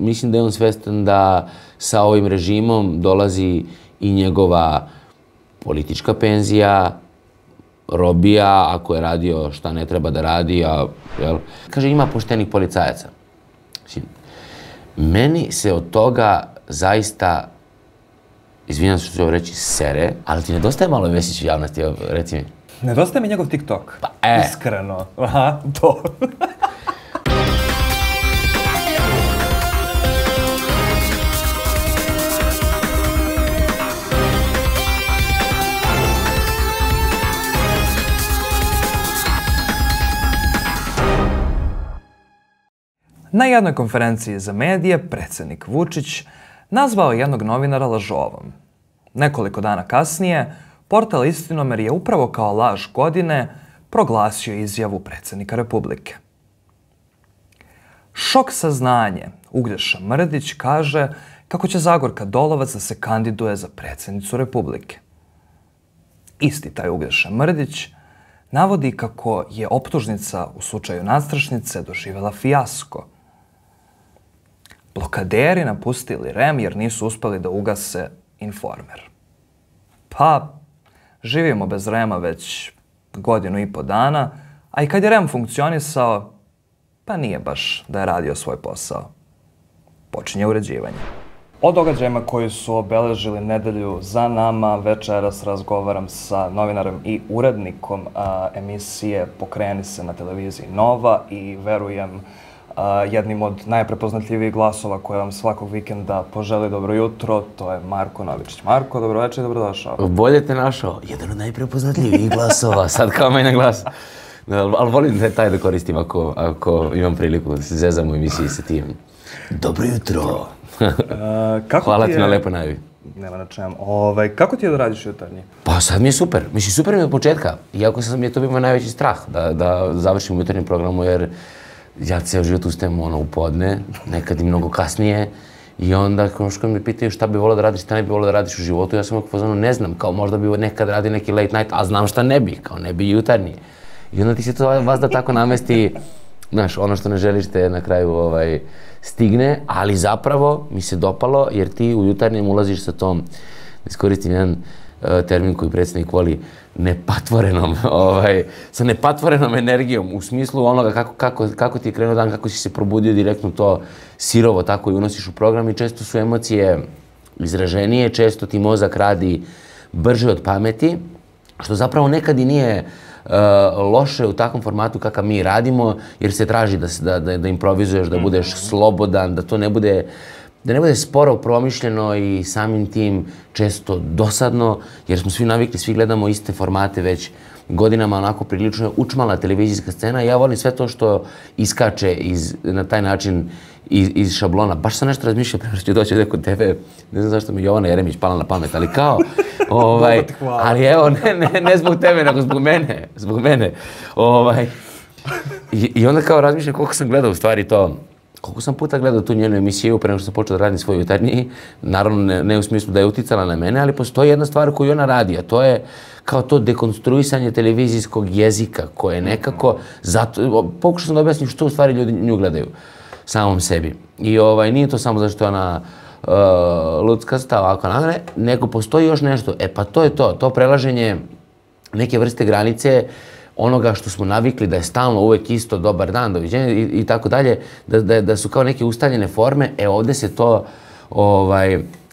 mislim da je on svestan da sa ovim režimom dolazi i njegova politička penzija, robija, ako je radio šta ne treba da radi, kaže ima poštenih policajaca. Meni se od toga zaista, izvinjam se što ću ovo reći, sere, ali ti nedostaje malo Vesić u javnosti, reci mi. Nedostaje mi njegov TikTok. Iskreno. Aha, to. Na jednoj konferenciji za medije predsjednik Vučić nazvao jednog novinara lažovom. Nekoliko dana kasnije, portal Istinomer je upravo kao laž godine proglasio izjavu predsjednika Republike. Šok saznanje. Uglješa Mrdić kaže kako će Zagorka Dolovac da se kandiduje za predsjednicu Republike. Isti taj Uglješa Mrdić navodi kako je optužnica u slučaju nadstrešnice doživjela fijasko. Blokaderi napustili REM jer nisu uspeli da ugase Informer. Pa, živimo bez REM-a već 1,5 dana, a i kad je REM funkcionisao, pa nije baš da je radio svoj posao. Počinje uređivanje. O događajima koji su obeležili nedelju za nama, večeras razgovaram sa novinarem i urednikom emisije Pokreni se na televiziji Nova i verujem jednim od najprepoznatljivijih glasova koje vam svakog vikenda poželi dobro jutro, to je Marko Novičić. Marko, dobroveče i dobrodošao. Bolje te našao. Jedan od najprepoznatljivijih glasova, sad kao mene glas. Ali volim taj da koristim ako imam priliku da se zezam u emisiji sa tim. Dobro jutro. Hvala ti na lepo najavi. Nema na čemu. Kako ti je da radiš jutarnji? Pa sad mi je super. Mislim, super mi je od početka. Iako mi je to bio najveći strah da završim u jutarnjem programu, jer ja ceo život ustajem u podne, nekad i mnogo kasnije. I onda kad me pitaju šta bi volio da radiš, šta ne bi volio da radiš u životu, ja sam uvijek ne znam, kao možda bi nekad radio neki late night, a znam šta ne bi, kao ne bi jutarnji. I onda ti se to vazda tako namesti, znaš, ono što ne želiš te na kraju stigne, ali zapravo mi se dopalo jer ti u jutarnjem ulaziš sa tom, da iskoristim jedan termin koji predsjednik voli, sa nepatvorenom energijom, u smislu onoga kako ti je krenuo dan, kako si se probudio direktno to sirovo tako i unosiš u program i često su emocije izraženije, često ti mozak radi brže od pameti, što zapravo nekad i nije loše u takvom formatu kakav mi radimo, jer se traži da improvizuješ, da budeš slobodan, da to ne bude sporo promišljeno i samim tim često dosadno, jer smo svi navikli, svi gledamo iste formate već godinama, onako prilično učmala televizijska scena i ja volim sve to što iskače na taj način iz šablona. Baš sam nešto razmišljao prema što ću doći ovdje kod tebe, ne znam zašto mi Jovana Jeremić pala na pamet, ali kao, ali evo, ne zbog tebe, nego zbog mene. I onda kao razmišljam koliko sam gledao u stvari to, koliko sam puta gledao tu njenu emisiju pre nego što sam počeo da radim svoj jutarnji, naravno ne u smislu da je uticala na mene, ali postoji jedna stvar koju ona radi, a to je kao to dekonstruisanje televizijskog jezika koje nekako, pokušao sam da objasnim što u stvari ljudi nju gledaju samom sebi. I nije to samo zašto je ona luckasta, ovako nagre, nego postoji još nešto. E pa to je to prelaženje neke vrste granice onoga što smo navikli da je stalno uvek isto, dobar dan, doviđenja i tako dalje, da su kao neke ustaljene forme, ovdje se to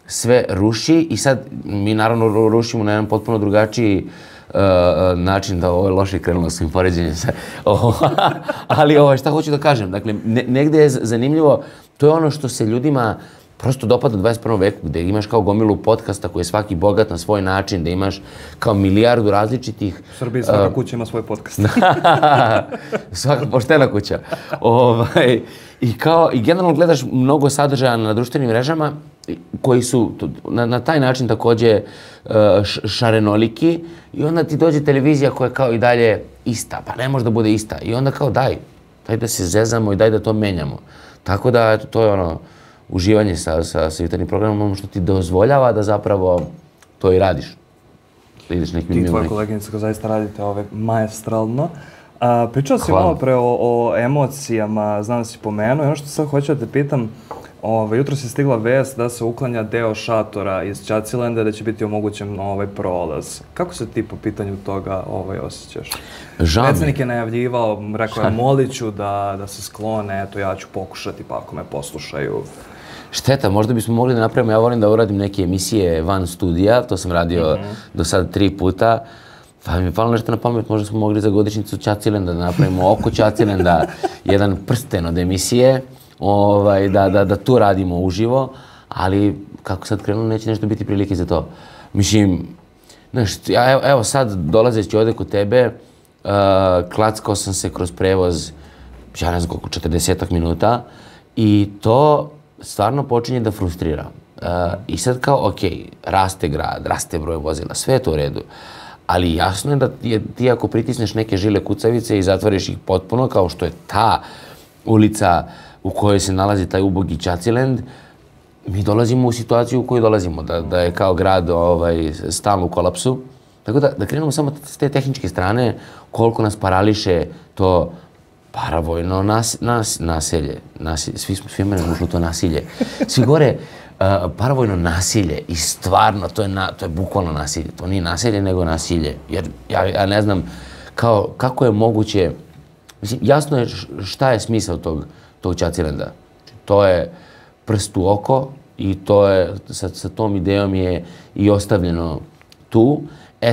sve ruši i sad mi naravno rušimo na jedan potpuno drugačiji način, da ovo je loše krenulo s ovim poređenjem, ali šta hoću da kažem, dakle, negde je zanimljivo, to je ono što se ljudima prosto dopada u 21. veku, gde imaš kao gomilu podcasta koji je svaki bogat na svoj način, gde imaš kao milijardu različitih... U Srbiji svaka kuća ima svoj podcast. Svaka poštena kuća. I generalno gledaš mnogo sadržaja na društvenim mrežama koji su na taj način takođe šarenoliki i onda ti dođe televizija koja je kao i dalje ista, pa ne može da bude ista. I onda kao daj da se zezamo i daj da to menjamo. Tako da to je ono uživanje sa jutarnjim programom, ono što ti dozvoljava da zapravo to i radiš. Ti i tvoja koleginica zaista radite maestralno. Pričao si malo pre o emocijama, znam da si pomenuo i ono što sad hoću da te pitam, jutros je stigla vest da se uklanja deo šatora iz Čacilenda, da će biti omogućen prolaz. Kako se ti po pitanju toga osjećaš? Predsjednik je najavljivao, rekao je moliću da se sklone, eto ja ću pokušati pa ako me poslušaju. Šteta, možda bismo mogli da napravimo, ja volim da uradim neke emisije van studija, to sam radio do sada 3 puta, pa mi je palo nešto na pamet, možda smo mogli za godišnjicu Čacilenda da napravimo oko Čacilenda jedan prsten od emisije, da tu radimo uživo, ali kako sad krenulo neće nešto biti prilike za to. Mislim, znaš, evo sad dolazeći ovde kod tebe, klackao sam se kroz prevoz, ja ne znam koliko, 40 minuta i to stvarno počinje da frustrira. I sad kao, ok, raste grad, raste broj vozila, sve je to u redu, ali jasno je da ti ako pritisneš neke žile kucavice i zatvoriš ih potpuno, kao što je ta ulica u kojoj se nalazi taj ubogi Čacilend, mi dolazimo u situaciju u kojoj dolazimo, da je kao grad stalno u kolapsu. Tako da krenemo samo s te tehničke strane, koliko nas parališe to paravojno nasilje. Svima je nužno to nasilje. Svi gore, paravojno nasilje i stvarno, to je bukvalno nasilje. To nije nasilje, nego nasilje. Jer ja ne znam kako je moguće, mislim, jasno je šta je smisao tog Čacilenda. To je prst u oko i to je, sa tom idejom je i ostavljeno tu.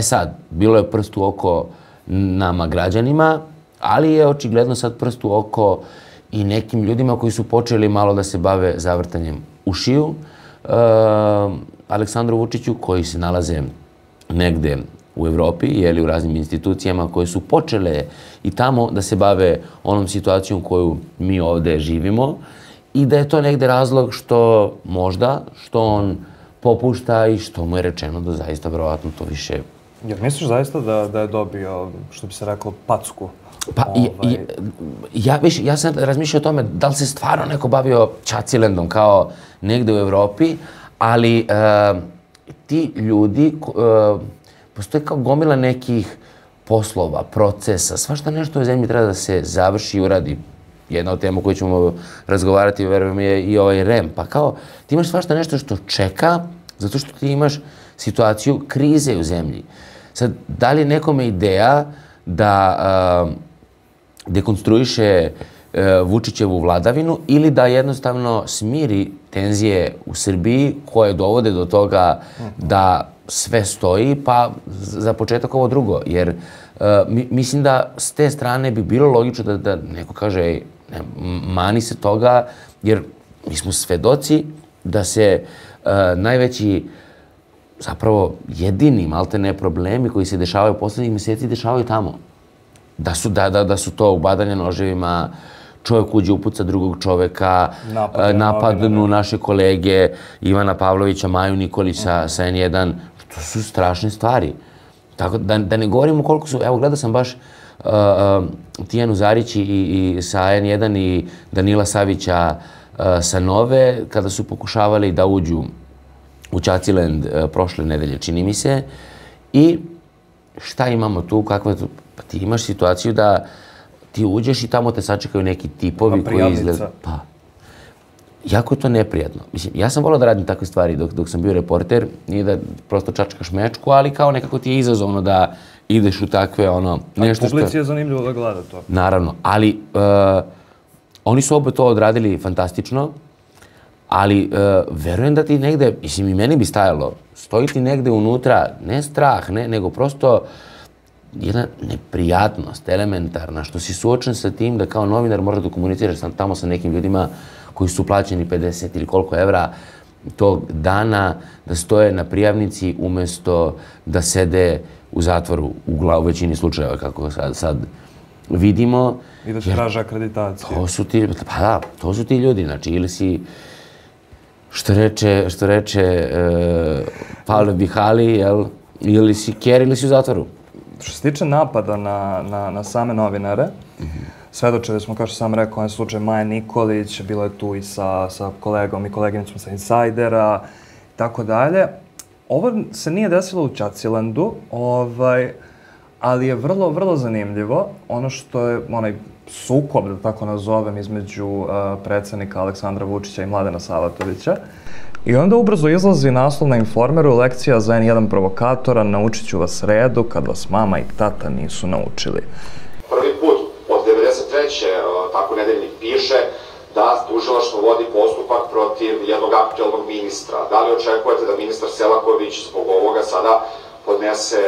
Sad, bilo je prst u oko nama građanima, ali je očigledno sad prst u oko i nekim ljudima koji su počeli malo da se bave zavrtanjem ušiju. Aleksandru Vučiću, koji se nalaze negde u Evropi ili u raznim institucijama koje su počele i tamo da se bave onom situacijom koju mi ovde živimo i da je to negde razlog što on popušta i što mu je rečeno da zaista verovatno to više... Jer misliš zaista da je dobio, što bi se reklo, packu? Pa, ja sam razmišljao o tome da li se stvarno neko bavio Čacilendom kao negde u Evropi, ali ti ljudi, postoje kao gomila nekih poslova, procesa, svašta nešto u zemlji treba da se završi i uradi. Jedna od tema o kojoj ćemo razgovarati, verujem, je i ovaj REM. Pa kao, ti imaš svašta nešto što čeka, zato što ti imaš situaciju krize u zemlji. Sad, da li je nekome ideja da dekonstruiše Vučićevu vladavinu ili da jednostavno smiri tenzije u Srbiji koje dovode do toga da sve stoji, pa za početak ovo drugo. Jer mislim da s te strane bi bilo logično da neko kaže mani se toga, jer mi smo svedoci da se najveći, zapravo jedini maltene problemi koji se dešavaju poslednjih meseci dešavaju tamo. Da su to ubadanje noževima, čovjek uđe upuca drugog čoveka, napadnu naše kolege, Ivana Pavlovića, Maju Nikolić sa N1. To su strašne stvari. Tako da ne govorimo koliko su, evo gledao sam baš Tijanu Zarić i sa N1 i Danila Savića sa Nove, kada su pokušavali da uđu u Čacilend prošle nedelje, čini mi se. I šta imamo tu, kakva je tu? Pa ti imaš situaciju da ti uđeš i tamo te sačekaju neki tipovi koji izgledaju... Pa, jako je to neprijatno. Mislim, ja sam volao da radim takve stvari dok sam bio reporter, nije da prosto čačkaš mečku, ali kao nekako ti je izazovno da ideš u takve nešto što... Publici je zanimljivo da gleda to. Naravno, ali oni su oba to odradili fantastično, ali verujem da ti negde, mislim i meni bi stajalo, stoji ti negde unutra, ne strah, nego prosto jedna neprijatnost, elementarna, što si suočen sa tim da kao novinar možeš da komuniciraš tamo sa nekim ljudima koji su plaćeni 50 ili koliko evra tog dana da stoje na prijavnici umesto da sede u zatvoru u većini slučajeva kako sad vidimo. I da će traže akreditaciju. To su ti ljudi, znači ili si što reče Pavle Bihali, ili si ker ili si u zatvoru. Što se tiče napada na same novinare, svedočili smo, kao što sam rekao, onaj slučaj Maje Nikolić, bilo je tu i sa kolegom i koleginicom sa Insajdera i tako dalje. Ovo se nije desilo u Čacilendu, ali je vrlo, vrlo zanimljivo. Ono što je onaj sukob, da tako nazovem, između predsjednika Aleksandra Vučića i Mladena Savatovića. I onda ubrzo izlazi naslov na Informeru, lekcija za N1 provokatora, naučit ću vas redu kad vas mama i tata nisu naučili. Prvi put od 93. tako Nedeljnik piše da tužilaštvo vodi postupak protiv jednog aktuelnog ministra. Da li očekujete da ministar Selaković zbog ovoga sada podnese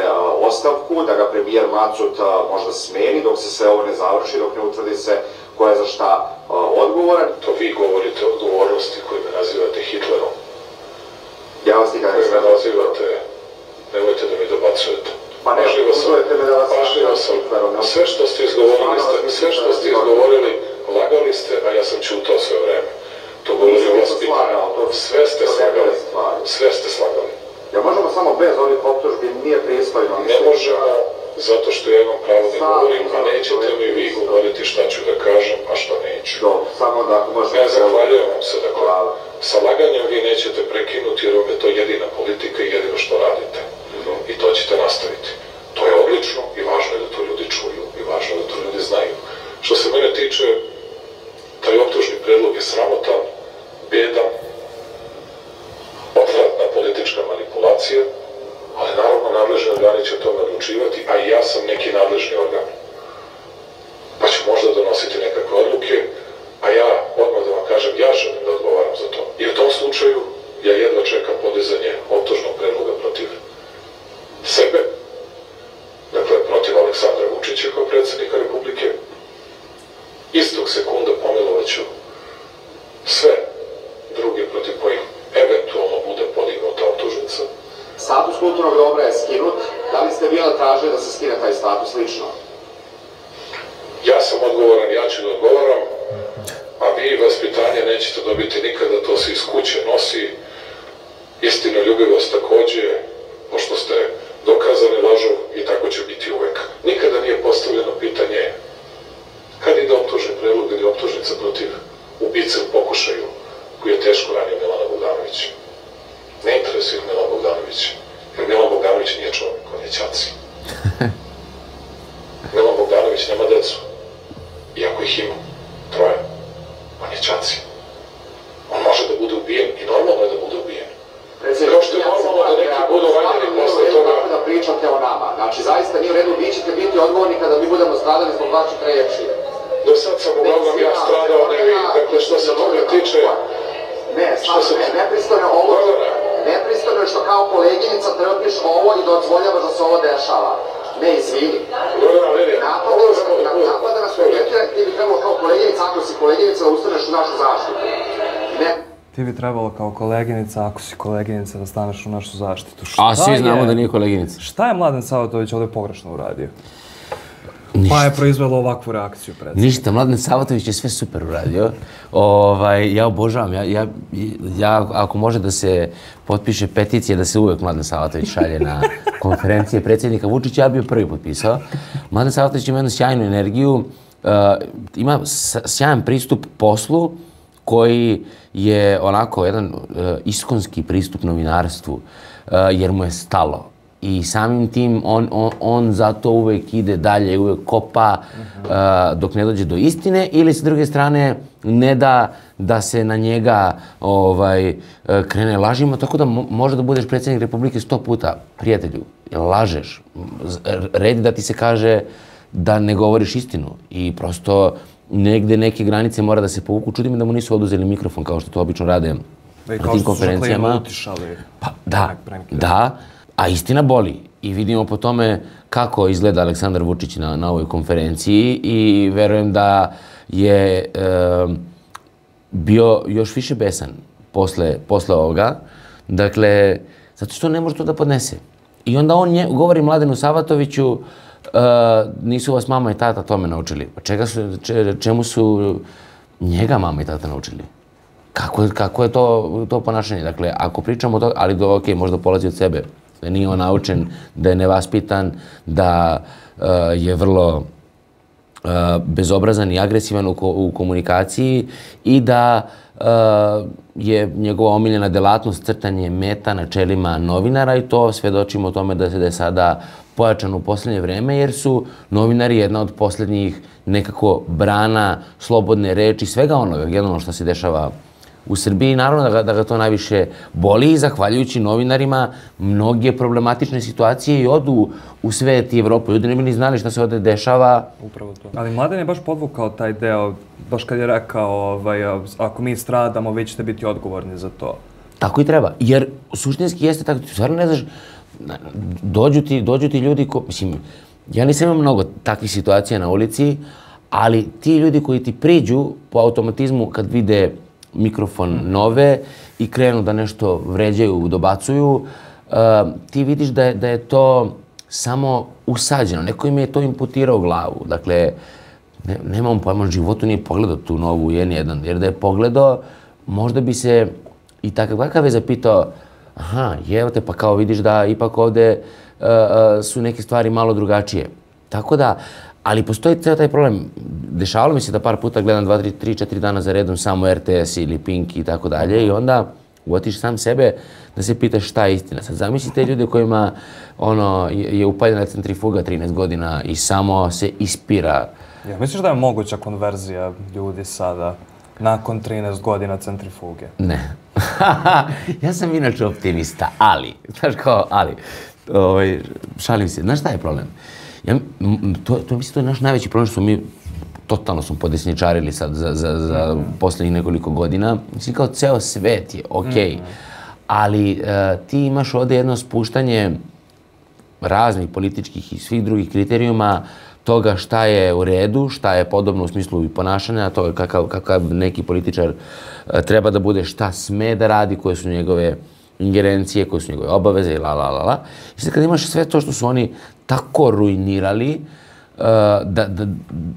ostavku, da ga premijer Macut možda smeni dok se sve ovo ne završi, dok ne utvrdi se ko je za šta odgovoran? To vi govorite o odgovornosti koju me nazivate Hitlerom. Ja vas nikada ne znam. Koju me nazivate, nemojte da mi dobacujete. Pa ne, uzvojete me da vas nazivate Hitlerom. Sve što ste izgovorili, lagali ste, a ja sam čutao sve vreme. To govori o vas pitanje. Sve ste slagali. Ja možemo samo bez ovih optužbi, nije pristojno. Ne možemo, zato što ja imam pravo da govorim, a nećete mi vi govoriti šta ću da kažem, a šta neću. Samo da ako možete... Ne, zahvaljujem vam se, dakle, sa laganjem vi nećete prekinuti jer vam je to jedina politika i jedino što radite. I to ćete nastaviti. To je odlično i važno je da to ljudi čuju i važno je da to ljudi znaju. Što se mene tiče, taj optužni predlog je sramotan, bedan, odvratna politička manipulacija, ali naravno nadležni organi će o tome odlučivati, a i ja sam neki nadležni organ. Pa ću možda donositi nekakve odluke, a ja, odmah da vam kažem, ja želim da odgovaram za to. I u tom slučaju ja jedva čekam podizanje optužnog predloga protiv sebe, dakle protiv Aleksandra Vučića kao predsjednika Republike. Istog sekunda pomilovaću sve druge protiv kojih eventualno bude podignuta optužnica. Status kulturnog dobra je skinut. Da li ste bili tražili da se skine taj status lično? Ja sam odgovoran, ja ću da odgovaram, a vi vaspitanje nećete dobiti nikada, to se iz kuće nosi. Istinoljubivost takođe, pošto ste dokazani lažov i tako će biti uvek. Nikada nije postavljeno pitanje kad ide optužni predlog ili optužnica protiv ubice u pokušaju koji je teško ranio Milana Bogdanovića. Ne interesuje ih Milan Bogdanović, jer Milan Bogdanović nije čovjek, on je ćaci. Milan Bogdanović nema decu, iako ih ima, 3. On je ćaci. On može da bude ubijen i normalno je da bude ubijen. Kao što je normalno da neki budu ranjeni posle toga... Kako da pričate o nama? Znači, zaista nije u redu, vi ćete biti odgovorni kada mi budemo stradali zbog vaših reči. Do sad sam uglavnom ja stradao, ne vi, dakle što se toga tiče... Ne, nepristojno ovo... Nepristojno je što kao koleginica trpiš ovo i dozvoljavaš da se ovo dešava. Ne, izvini. Napada nas projektira, ti bi trebalo kao koleginica, ako si koleginica, da ustaneš u našu zaštitu. Ne. Ti bi trebalo kao koleginica, ako si koleginica, da staneš u našu zaštitu. A svi znamo da nije koleginica. Šta je Mladen Savatović ovdje pogrešno uradio? Pa je proizvelo ovakvu reakciju predsjednika. Ništa, Mladen Savatović je sve super uradio. Ja obožavam, ja ako može da se potpiše peticija da se uvek Mladen Savatović šalje na konferencije predsjednika Vučića, ja bi joj prvi potpisao. Mladen Savatović ima jednu sjajnu energiju, ima sjajan pristup poslu koji je onako jedan iskonski pristup novinarstvu, jer mu je stalo. I samim tim on zato uvek ide dalje, uvek kopa dok ne dođe do istine ili s druge strane ne da se na njega krene lažima, tako da može da budeš predsjednik Republike 100 puta. Prijatelju, lažeš. Red da ti se kaže da ne govoriš istinu i prosto negde neke granice mora da se povuku. Čudi me da mu nisu oduzeli mikrofon kao što to obično rade na tim konferencijama. Pa da. A istina boli i vidimo po tome kako izgleda Aleksandar Vučić na ovoj konferenciji i verujem da je bio još više besan posle ovoga, dakle, zato što ne može to da podnese. I onda on govori Mladenu Savatoviću, nisu vas mama i tata tome naučili. Pa čemu su njega mama i tata naučili? Kako je to ponašanje? Dakle, ako pričamo o to, ali ok, možda polazi od sebe, da nije on naučen, da je nevaspitan, da je vrlo bezobrazan i agresivan u komunikaciji i da je njegova omiljena delatnost crtanje meta na čelima novinara i to svedočimo o tome da je sada pojačano u posljednje vreme, jer su novinari jedna od posljednjih nekako brana slobodne reči, svega onoga, generalno što se dešava u Srbiji. Naravno da ga to najviše boli i zahvaljujući novinarima mnoge problematične situacije i odu u svet i Evropu. Ljudi ne bi ni znali šta se ovdje dešava. Upravo to. Ali Mladen je baš podvukao taj deo, baš kad je rekao ako mi stradamo, vi ćete biti odgovorni za to. Tako i treba. Jer suštinski jeste tako, ti stvarno ne znaš, dođu ti ljudi, mislim, ja nisam imao mnogo takvih situacija na ulici, ali ti ljudi koji ti priđu po automatizmu kad vide mikrofon nove i krenu da nešto vređaju, dobacuju, ti vidiš da je to samo usađeno. Neko im je to imputirao u glavu. Dakle, nemam pojma, životu nije pogledao tu novu N1, jer da je pogledao, možda bi se i takav je zapitao, aha, evo te, pa kao vidiš da ipak ovde su neke stvari malo drugačije. Tako da, ali postoji ceo taj problem. Dešavalo mi se da par puta gledam 2, 3, 4 dana za redom samo RTS ili Pink i tako dalje i onda uvotiš sam sebe da se pitaš šta je istina. Sad zamisli te ljude kojima je upaljena centrifuga 13 godina i samo se ispira. Ja, misliš da je moguća konverzija ljudi sada nakon 13 godina centrifuge? Ne. Ja sam inače optimista, ali, znaš kao, šalim se, znaš šta je problem? To je naš najveći problem što mi totalno smo podesničarili sad za posljednjih nekoliko godina. Mislim, kao ceo svet je okej, ali ti imaš ovdje jedno spuštanje raznih političkih i svih drugih kriterijuma toga šta je u redu, šta je podobno u smislu i ponašanja, toga kakav neki političar treba da bude, šta sme da radi, koje su njegove ingerencije, koje su njegove obaveze i I sad kad imaš sve to što su oni tako ruinirali,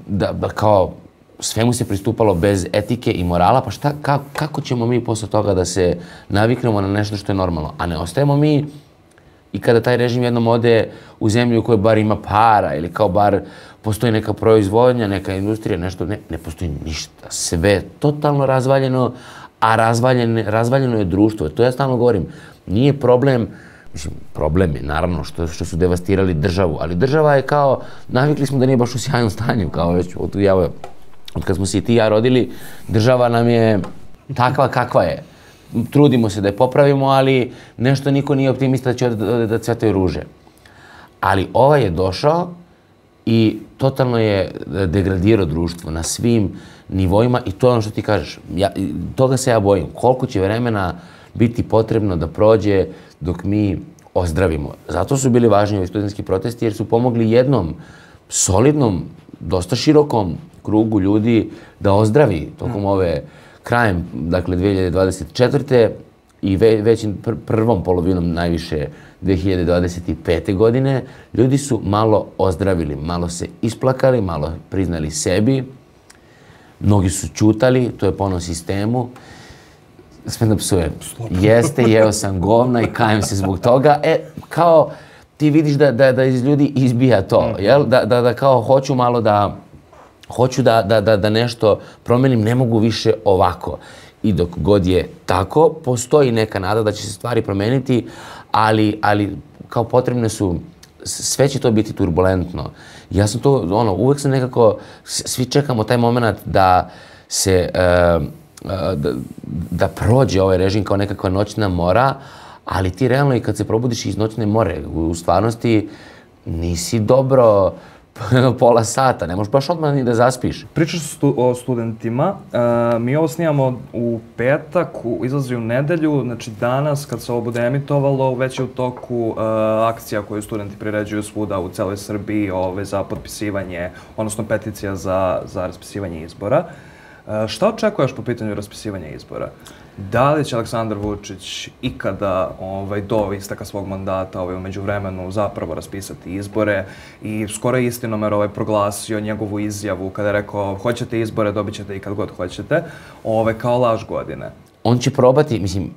da kao svemu se pristupalo bez etike i morala, pa šta, kako ćemo mi posle toga da se naviknemo na nešto što je normalno? A ne ostajemo mi i kada taj režim jednom ode u zemlju u kojoj bar ima para ili kao bar postoji neka proizvodnja, neka industrija, nešto, ne postoji ništa. Sve je totalno razvaljeno, a razvaljeno je društvo. To ja stalno govorim. Nije problem, mislim, problem je naravno što su devastirali državu, ali država je kao, navikli smo da nije baš u sjajnom stanju, kao već od kad smo se i ti i ja rodili, država nam je takva kakva je. Trudimo se da je popravimo, ali nešto niko nije optimista da će da cvetaju ruže. Ali ovaj je došao i totalno je degradirao društvo na svim nivoima i to je ono što ti kažeš. Toga se ja bojim. Koliko će vremena biti potrebno da prođe dok mi ozdravimo. Zato su bili važni ovi studentski protesti jer su pomogli jednom solidnom, dosta širokom krugu ljudi da ozdravi tokom ove krajem, dakle 2024. i već prvom polovinom najviše 2025. godine, ljudi su malo ozdravili, malo se isplakali, malo priznali sebi, mnogi su ćutali, to je po onom sistemu. Smijem da psujem. Jeste, jeo sam govna i kajem se zbog toga. Kao ti vidiš da iz ljudi izbija to, jel? Da kao hoću malo da hoću da nešto promenim, ne mogu više ovako. I dok god je tako, postoji neka nada da će se stvari promeniti, ali kao potrebne su, sve će to biti turbulentno. Ja sam to, uvek sam nekako, svi čekamo taj moment da se, da prođe ovaj režim kao nekakva noćna mora, ali ti realno i kad se probudiš iz noćne more, u stvarnosti nisi dobro pola sata, ne možeš baš odmah ni da zaspiš. Pričaš o studentima, mi ovo snimamo u petak, izlazi u nedelju, znači danas kad se ovo bude emitovalo, već je u toku akcija koju studenti priređuju svuda u celoj Srbiji za potpisivanje, odnosno peticija za raspisivanje izbora. Šta očekuješ po pitanju raspisivanja izbora? Da li će Aleksandar Vučić ikada do isteka svog mandata u međuvremenu zapravo raspisati izbore i skoro je istinomer proglasio njegovu izjavu kada je rekao hoćete izbore, dobit ćete i kad god hoćete, kao laž godine? On će probati, mislim,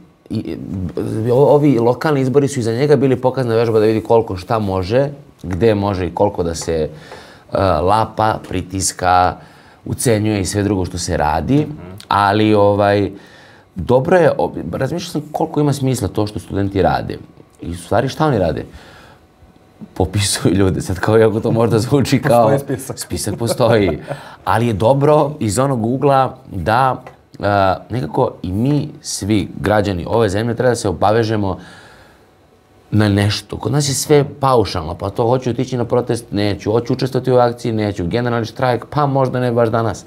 ovi lokalni izbori su iza njega bili pokazna vežba da vidi koliko šta može, gde može i koliko da se lapa, pritiska, ucenjuje i sve drugo što se radi, ali dobro je, razmišljao sam koliko ima smisla to što studenti rade. I u stvari šta oni rade? Popisuju ljude, sad kao jako to možda zvuči kao... Postoji spisak. Spisak postoji, ali je dobro iz onog ugla da nekako i mi, svi građani ove zemlje, treba da se obavežemo na nešto. Kod nas je sve paušalno, pa to hoću otići na protest, neću, hoću učestvovati u akciji, neću, generalni štrajk, pa možda ne baš danas.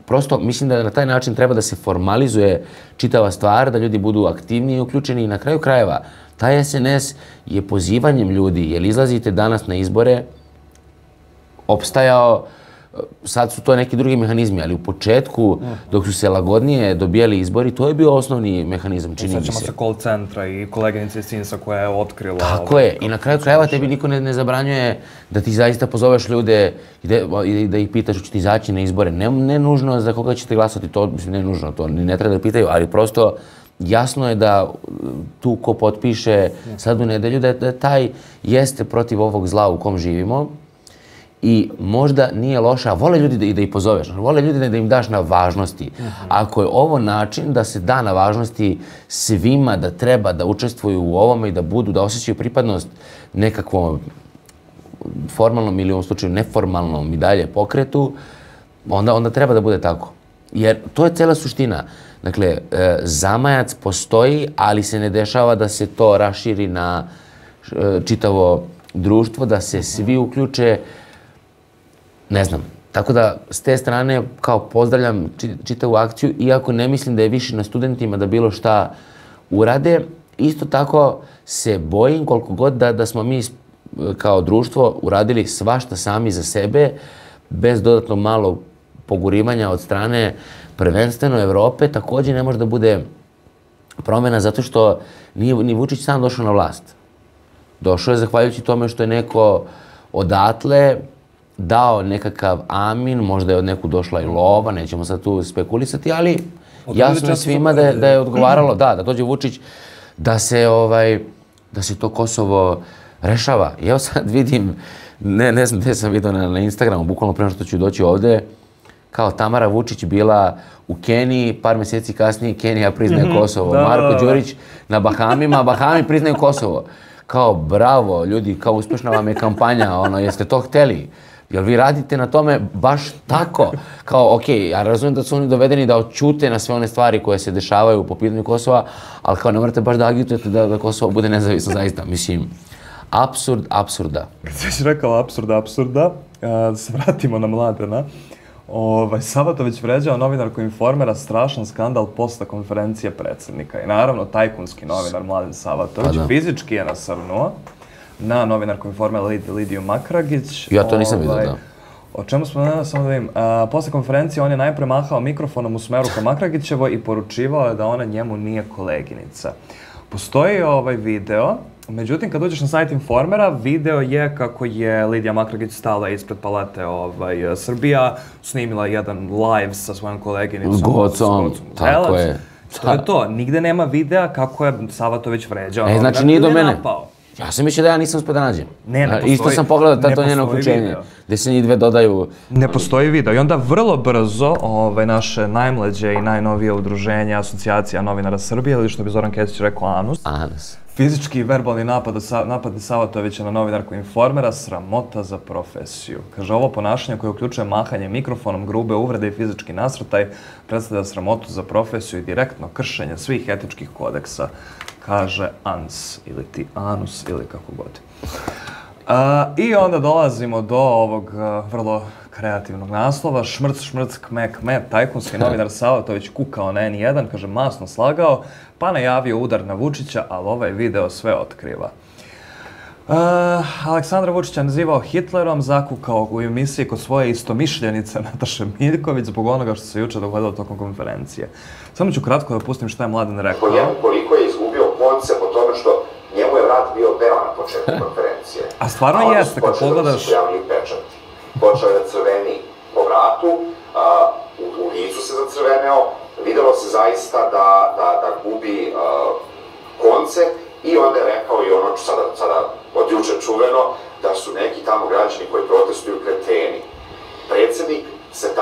Prosto mislim da na taj način treba da se formalizuje čitava stvar, da ljudi budu aktivniji i uključeni i na kraju krajeva. Taj SNS je pozivanjem ljudi, jer izlazite danas na izbore, opstajao, sad su to neki drugi mehanizmi, ali u početku, dok su se lagodnije dobijali izbori, to je bio osnovni mehanizam, čini mi se. Sećamo se call centra i koleginice iz Cinsa koja je otkrila... Tako je, i na kraju krajeva tebi niko ne zabranjuje da ti zaista pozoveš ljude i da ih pitaš hoće ti izaći na izbore. Ne nužno za koga ćete glasati, to ne nužno, to ne treba da pitaju, ali prosto jasno je da tu ko potpiše sad u nedelju da taj jeste protiv ovog zla u kom živimo. I možda nije loša, vole ljudi da ih pozoveš, vole ljudi da im daš na važnosti. Ako je ovo način da se da na važnosti svima da treba da učestvuju u ovome i da osjećaju pripadnost nekakvom formalnom ili u ovom slučaju neformalnom i dalje pokretu, onda treba da bude tako. Jer to je cela suština. Dakle, zamajac postoji, ali se ne dešava da se to raširi na čitavo društvo, da se svi uključe. Ne znam. Tako da, s te strane, kao pozdravljam čitavu akciju, iako ne mislim da je više na studentima da bilo šta urade, isto tako se bojim koliko god da smo mi kao društvo uradili svašta sami za sebe, bez dodatno malo pogurivanja od strane prvenstveno Evrope, također ne može da bude promjena zato što nije ni Vučić sam došao na vlast. Došao je zahvaljujući tome što je neko odatle dao nekakav amin, možda je od neku došla i lova, nećemo sad tu spekulisati, ali jasno je svima da je odgovaralo, da dođe Vučić, da se to Kosovo rešava. I evo sad vidim, ne znam gde sam vidio na Instagramu, bukvalno prema što ću doći ovde, kao Tamara Vučić bila u Keniji, par mjeseci kasnije Kenija priznaje Kosovo. Marko Đurić na Bahamima, Bahami priznaju Kosovo. Kao bravo ljudi, kao uspješna vam je kampanja, jeste to hteli? Jel vi radite na tome baš tako? Kao, okej, ja razumijem da su oni dovedeni da oćute na sve one stvari koje se dešavaju po pitanju Kosova, ali kao ne morate baš da agitujete da Kosovo bude nezavisno zaista. Mislim, apsurd apsurda. Kad si već rekao apsurda, da se vratimo na Mladena. Savatović vređao novinarku Informera, strašan skandal posle konferencije predsjednika. I naravno, tajkunski novinar Mladen Savatović fizički je nasrnuo na novinarku Informera Lidiju Makragić. Ja to nisam vidio, da. O čemu smo danas, samo da vidim. Posle konferencije on je najpre mahao mikrofonom u smeru ka Makragićevoj i poručivao je da ona njemu nije koleginica. Postoji ovaj video, međutim, kad uđeš na sajt Informera, video je kako je Lidija Makragić stala ispred palate Srbija, snimila jedan live sa svojom koleginicom. S Gocom, tako je. To je to, nigde nema videa kako je Savatović vređao. Znači nije do mene. Ja sam mislio da ja nisam uspio da nađem. Ne postoji. Isto sam pogledao to njeno uključenje, gde se njih dve dodaju. Ne postoji video. I onda vrlo brzo naše najmlađe i najnovije udruženje, asocijacija novinara Srbije, ili što bi Zoran Kesić rekao ANUS. Fizički i verbalni napad Savatovića na novinarku Informera, sramota za profesiju. Kaže, ovo ponašanje koje uključuje mahanje mikrofonom, grube uvrede i fizički nasrtaj predstavlja sramotu za profesiju i direktno kršenje svih etičkih kodeksa, kaže ANS ili ti ANUS ili kako god. I onda dolazimo do ovog vrlo kreativnog naslova. Šmrc, šmrc, kme, kme, tajkunski novinar Savatović kukao na N1, kaže, masno slagao, pa najavio udar na Vučića, ali ovaj video sve otkriva. Aleksandra Vučića nazivao Hitlerom, zakukao u emisiji kod svoje istomišljenice Nataše Miljković zbog onoga što se juče dogodilo tokom konferencije. Samo ću kratko da pustim šta je Mladen rekao. Koliko je izgubio konce po tome što njemu je vrat bio beo na početku konferencije. A stvarno jeste, kad pogledaš... Počeo je da crveni po vratu, u licu se zacrveneo, videlo se zaista da gubi konce i onda je rekao i ono sada od juče čuveno da su neki tamo građani koji protestuju kreteni.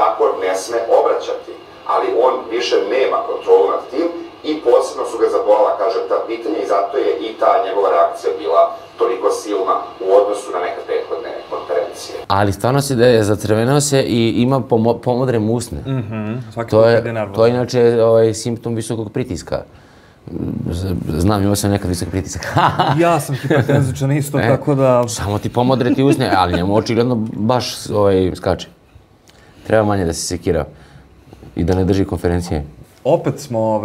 tako ne sme obraćati. Ali on više nema kontrolu nad tim i posebno su ga zabolala, kažem, ta pitanja i zato je i ta njegova reakcija bila toliko silna u odnosu na neke prethodne konferencije. Ali stvarno se da je zacrvenao se i ima pomodre usne. To je inače simptom visokog pritiska. Znam, imao sam nekad visok pritisak. Ja sam hipertenzičan isto, tako da... Samo ti pomodre ti usne, ali njemu očigledno baš skače. Treba manje da se sekira i da ne drži konferencije. Opet smo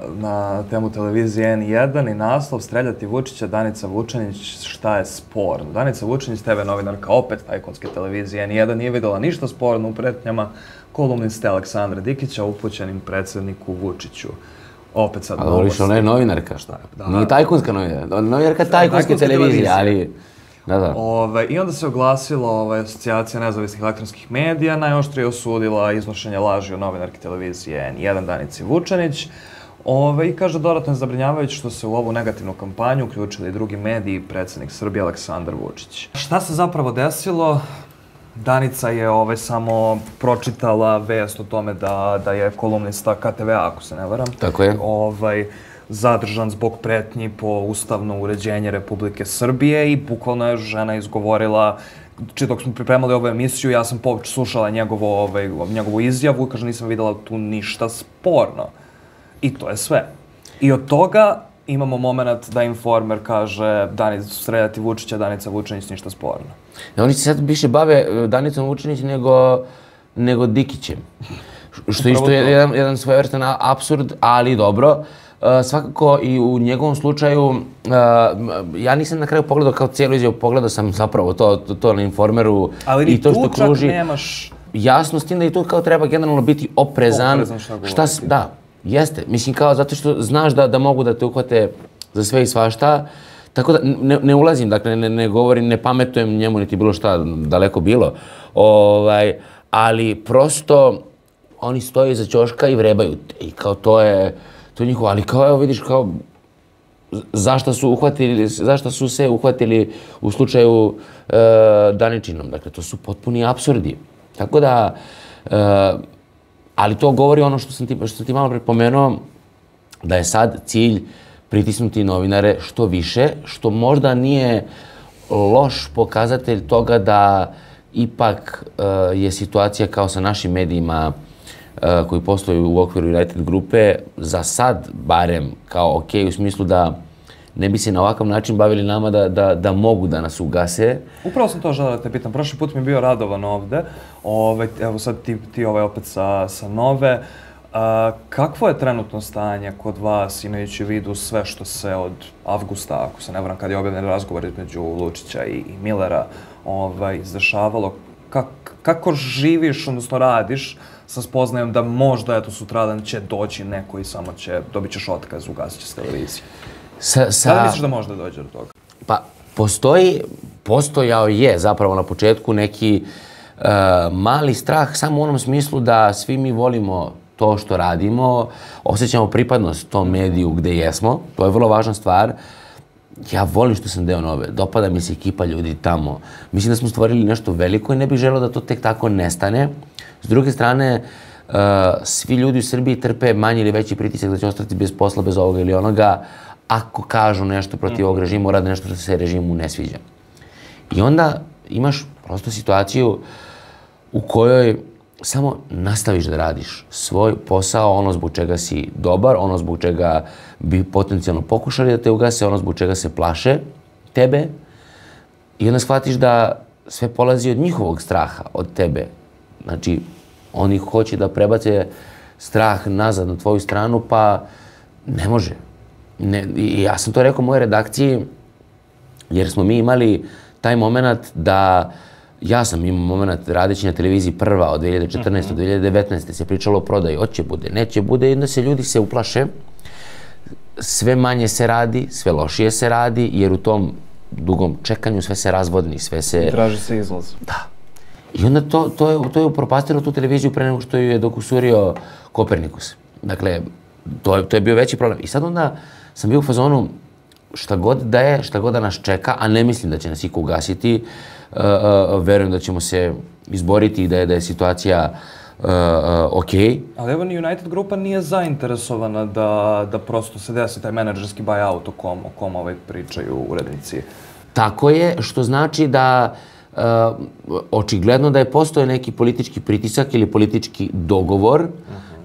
na temu televizije N1 i naslov Streljati Vučića, Danica Vučinić, šta je sporno? Danica Vučinić, TV novinarka opet tajkunske televizije N1, nije videla ništa sporno u pretnjama kolumniste Aleksandra Dikića upućenim predsjedniku Vučiću. Opet sad novosti. Ali voliš, ona je novinarka. Nije tajkunska novinarka. Novinarka tajkunske televizije, ali... I onda se oglasila Asocijacija nezavisnih elektronskih medija, najoštrije osudila iznošenje laži o novinarki televizije N1 Danici Vučinić. I kaže dodatno je zabrinjavajuće što se u ovu negativnu kampanju uključili i drugi mediji i predsjednik Srbije Aleksandar Vučić. Šta se zapravo desilo? Danica je samo pročitala vest o tome da je kolumnista KTV-a, ako se ne varam. Tako je. Zadržan zbog pretnji po ustavno uređenje Republike Srbije i bukvalno je žena izgovorila, dok smo pripremali ovu emisiju, ja sam slušala njegovu izjavu i kaže nisam videla tu ništa sporno. I to je sve. I od toga imamo moment da Informer kaže Streljati Vučića, Danica Vučinić, ništa sporno. Oni se sad više bave Danicom Vučinić nego Dikićem. Što isto je jedan svojevrstan apsurd, ali dobro. Svakako i u njegovom slučaju, ja nisam na kraju pogledao kao cijelu izjavu, pogledao sam zapravo to na Informeru i to što kruži. Ali ni tu čak nemaš... Jasno, s tim da i tu kao treba generalno biti oprezan. Da, jeste. Mislim kao zato što znaš da mogu da te uhvate za sve i svašta. Tako da ne ulazim, dakle ne govorim, ne pametujem njemu niti bilo šta daleko bilo. Ali prosto oni stoje iza ćoška i vrebaju. I kao to je njihovo, ali kao evo vidiš kao zašto su se uhvatili u slučaju Daničinom. Dakle, to su potpuni apsurdi. Tako da, ali to govori ono što sam ti malo prepomenuo, da je sad cilj pritisnuti novinare što više, što možda nije loš pokazatelj toga da ipak je situacija kao sa našim medijima koji posluju u okviru United grupe, za sad barem kao ok, u smislu da ne bi se na ovakav način bavili nama da mogu da nas ugase. Upravo sam to želeo da te pitam. Prošli put mi je bio Radovan ovde, evo sad ti opet sa Nove. Kakvo je trenutno stanje kod vas, imajući u vidu sve što se od avgusta, ako se ne varam, kad je objavljen razgovor između Lučića i Millera, izdešavalo? Kako živiš, odnosno radiš, sa spoznajom da možda, eto, sutradan će doći neko i samo dobit ćeš otkaz, ugasit će se televizija? Kada misliš da možda dođe do toga? Pa, postojao je zapravo na početku neki mali strah, samo u onom smislu da svi mi volimo to što radimo, osjećamo pripadnost tom mediju gde jesmo, to je vrlo važna stvar. Ja volim što sam deo Nove, dopada mi se ekipa ljudi tamo. Mislim da smo stvorili nešto veliko i ne bih želeo da to tek tako nestane. S druge strane, svi ljudi u Srbiji trpe manji ili veći pritisak da će ostati bez posla, bez ovoga ili onoga, ako kažu nešto protiv ovog režima, urade nešto što se režimu ne sviđa. I onda imaš prosto situaciju u kojoj samo nastaviš da radiš svoj posao, ono zbog čega si dobar, ono zbog čega bi potencijalno pokušali da te ugase, ono zbog čega se plaše tebe. I onda shvatiš da sve polazi od njihovog straha, od tebe. Znači, oni hoće da prebace strah nazad na tvoju stranu, pa ne može. I ja sam to rekao mojoj redakciji, jer smo mi imali taj moment da ja sam imao moment radeći na televiziji prva od 2014. do 2019. se pričalo o prodaji, hoće bude, neće bude, i onda se ljudi se uplaše, sve manje se radi, sve lošije se radi, jer u tom dugom čekanju sve se razvodni, sve se... I traži se izlaz. Da. I onda to je upropastilo tu televiziju pre nego što ju je dokusurio Kopernikus. Dakle, to je bio veći problem. I sad onda sam bio u fazonu, šta god da je, šta god da nas čeka, a ne mislim da će nas iko ugasiti, verujem da ćemo se izboriti i da je situacija okej. Ali evo ni United grupa nije zainteresovana da prosto se desi taj menadžerski buyout o kom pričaju urednici. Tako je, što znači da očigledno da je postojao neki politički pritisak ili politički dogovor.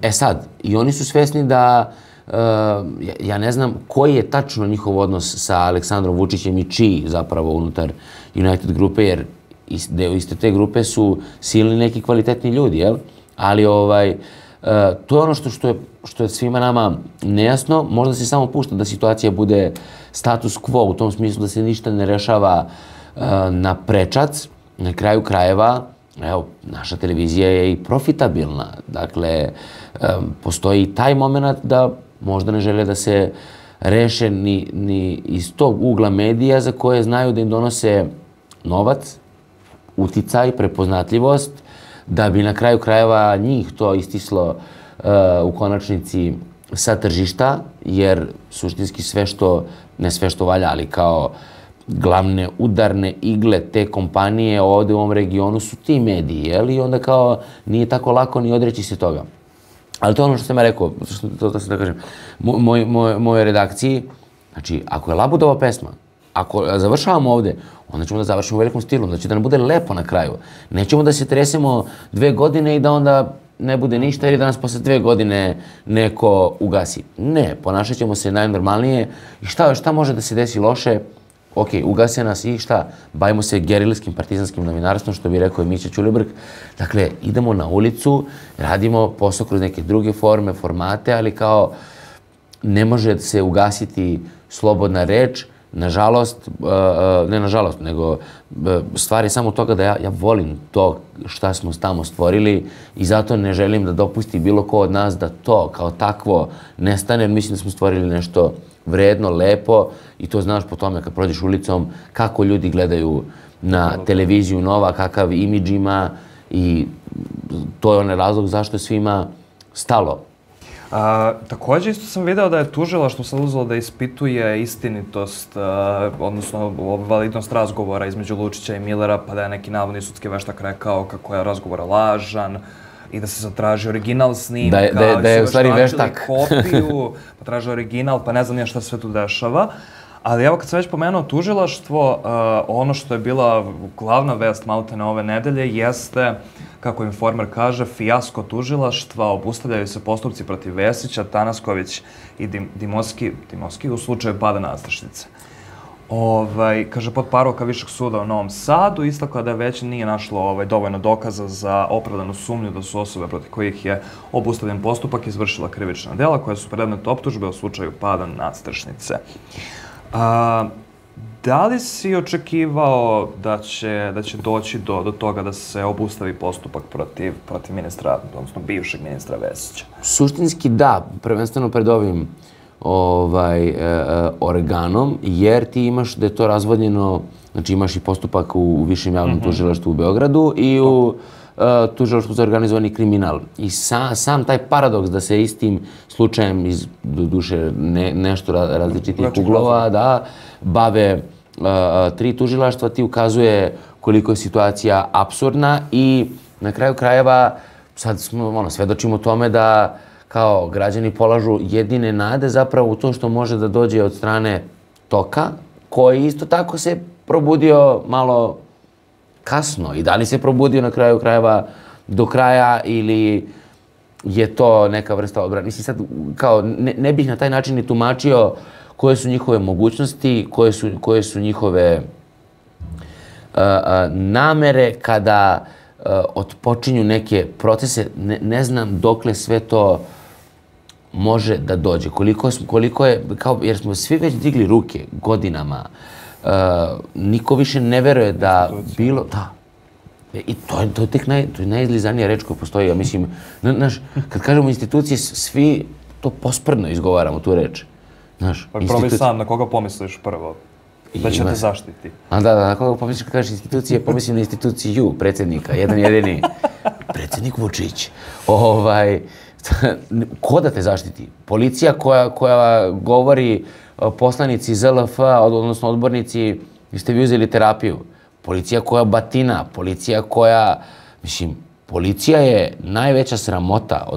E sad, i oni su svesni da, ja ne znam koji je tačno njihov odnos sa Aleksandrom Vučićem i čiji zapravo unutar United grupe, jer deo iste te grupe su silni neki kvalitetni ljudi, jel? Ali to je ono što je svima nama nejasno. Možda se samo pušta da situacija bude status quo, u tom smislu da se ništa ne rešava na prečac. Na kraju krajeva, evo, naša televizija je i profitabilna. Dakle, postoji i taj moment da možda ne žele da se reše ni iz tog ugla medija za koje znaju da im donose novac, uticaj, prepoznatljivost, da bi na kraju krajeva njih to istislo u konačnici sa tržišta, jer suštinski ne sve što valja, ali kao glavne udarne igle te kompanije ovde u ovom regionu su ti mediji, jel? I onda kao nije tako lako ni odreći se toga. Ali to je ono što sam ja rekao, to sam da kažem, mojoj redakciji, znači, ako je Labudova pesma, ako završavamo ovde, onda ćemo da završimo u velikom stilu, onda će da nam bude lepo na kraju. Nećemo da se tresemo 2 godine i da onda ne bude ništa ili da nas posle 2 godine neko ugasi. Ne, ponašat ćemo se najnormalnije i šta može da se desi loše? Ok, ugase nas i šta? Bavimo se gerilskim partizanskim novinarstvom, što bi rekao i Mića Ćulibrk. Dakle, idemo na ulicu, radimo posao kroz neke druge forme, formate, ali kao ne može se ugasiti slobodna reč. Nažalost, ne nažalost, nego stvar je samo toga da ja volim to šta smo tamo stvorili i zato ne želim da dopusti bilo ko od nas da to kao takvo nestane, jer mislim da smo stvorili nešto vredno, lepo i to znaš po tome kad prođeš ulicom kako ljudi gledaju na televiziju Nova, kakav imidž ima i to je onaj razlog zašto je svima stalo. Također isto sam video da je tužilaštvo sad uzelo da ispituje istinitost, odnosno validnost razgovora između Lučića i Millera, pa da je neki navodni sudski veštak rekao kako je razgovor lažan i da se zatraži original snimka, da je u stvari veštak. Kopiju, pa traže original, pa ne znam ja šta sve tu dešava. Ali evo kad sam već pomenuo tužilaštvo, ono što je bila glavna vest maltene ove nedelje jeste, kako Informer kaže, fijasko tužilaštva, obustavljaju se postupci protiv Vesića, Tanasković i Dimoski u slučaju pada nadstrešnice. Kaže, potparovka Višeg suda u Novom Sadu istakla da već nije našlo dovoljno dokaza za opravdanu sumnju da su osobe protiv kojih je obustavljen postupak izvršila krivična dela koja su predmet optužbe u slučaju pada nadstrešnice. Da li si očekivao da će doći do toga da se obustavi postupak protiv ministra, odnosno bivšeg ministra Vesića? Suštinski da, prvenstveno pred ovim organom, jer ti imaš da je to razvodnjeno, znači imaš i postupak u Višem javnom tužilaštvu u Beogradu i u tužilaštvu za organizovani kriminal. I sam taj paradoks da se istim slučajem iz duše nešto različitih uglova da bave 3 tužilaštva ti ukazuje koliko je situacija apsurdna i na kraju krajeva sad svedočimo tome da kao građani polažu jedine nade zapravo u to što može da dođe od strane toka, koji isto tako se probudio malo kasno. I da li se probudio na kraju krajeva do kraja ili je to neka vrsta odbrane. Mislim sad, kao, ne bih na taj način ni tumačio koje su njihove mogućnosti, koje su njihove namere kada otpočinju neke procese. Ne znam dokle sve to može da dođe. Koliko je, jer smo svi već digli ruke godinama, niko više ne veruje da bilo... Da. I to je tek najizlizanija reč koja postoji. Ja mislim, znaš, kad kažemo institucije, svi to posprdno izgovaramo, tu reč. Znaš, probaj sam, na koga pomisliš prvo? Da će te zaštiti. Da, na koga pomisliš kad kažeš institucije, pomislim na instituciju predsjednika, jedan jedini. Predsjednik Vučić. Ko da te zaštiti? Policija koja govori poslanici ZLF-a, odnosno odbornici, ste vi uzeli terapiju. Policija koja batina, policija koja, mislim, policija je najveća sramota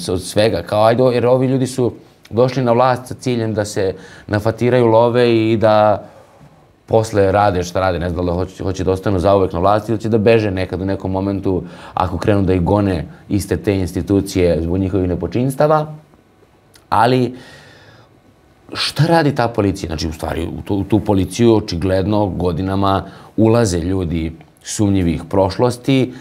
od svega. Kao, ajde, jer ovi ljudi su došli na vlast sa ciljem da se nafatiraju, love i da posle rade šta rade. Ne znam da li hoće da ostanu zauvek na vlasti ili će da beže nekad u nekom momentu ako krenu da ih gone iste te institucije zbog njihovih nepočinstava. Ali šta radi ta policija? Znači, u stvari, u tu policiju očigledno godinama ulaze ljudi sumnjivih prošlosti,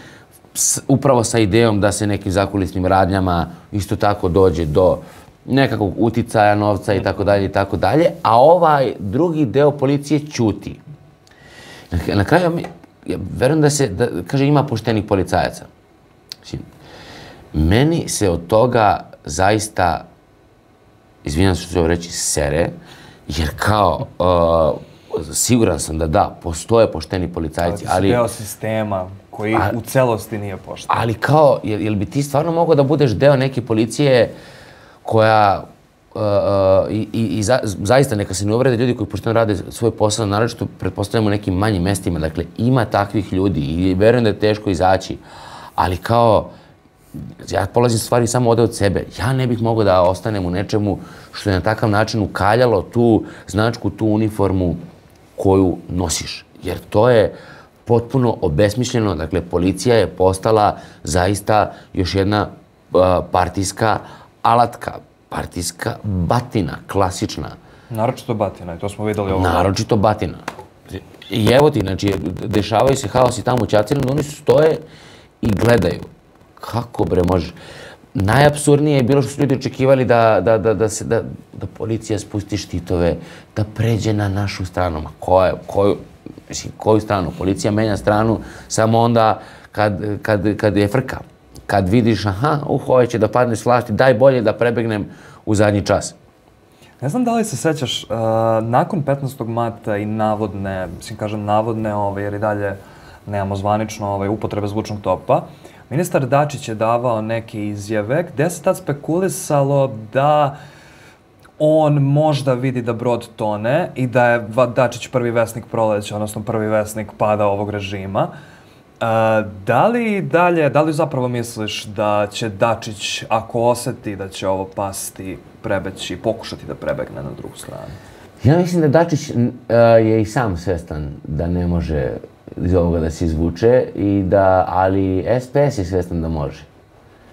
upravo sa idejom da se nekim zakulisnim radnjama isto tako dođe do nekakvog uticaja, novca i tako dalje i tako dalje, a ovaj drugi deo policije ćuti. Na kraju, ja verujem da kaže, ima poštenih policajaca. Meni se od toga zaista, izvinjam se što ću ovo reći, sere, jer kao, siguran sam da, postoje pošteni policajci, ali... deo sistema koji u celosti nije pošten. Ali kao, jel bi ti stvarno mogao da budeš deo neke policije koja, i zaista neka se ne uvrede ljudi koji pošteno rade svoj posao, naročito pretpostavljamo u nekim manjim mestima, dakle, ima takvih ljudi i verujem da je teško izaći, ali kao, ja polazim stvari samo ovde od sebe. Ja ne bih mogao da ostanem u nečemu što je na takav način ukaljalo tu značku, tu uniformu koju nosiš. Jer to je potpuno obesmišljeno. Dakle, policija je postala zaista još jedna partijska alatka, partijska batina, klasična. Naročito batina, i to smo videli ovo. Naročito batina. I evo ti, znači, dešavaju se haosi tamo u Ćaćinu, oni su stoje i gledaju. Kako bre možeš? Najapsurdnije je bilo što su ljudi očekivali da policija spusti štitove, da pređe na našu stranu. Ma koju stranu? Policija menja stranu samo onda kad je frka. Kad vidiš, ovo će da padne s vlasti, daj bolje da prebegnem u zadnji čas. Ne znam da li se sećaš, nakon 15. marta i navodne, jer i dalje nemamo zvanično upotrebe zvučnog topa, ministar Dačić je davao neke izjave gde se tad spekulisalo da on možda vidi da brod tone i da je Dačić prvi vesnik proleća, odnosno prvi vesnik pada ovog režima. Da li zapravo misliš da će Dačić, ako oseti da će ovo pasti, prebeći, pokušati da prebegne na drugu stranu? Ja mislim da Dačić je i sam svestan da ne može iz ovoga da se izvuče, ali SPS je svestan da može.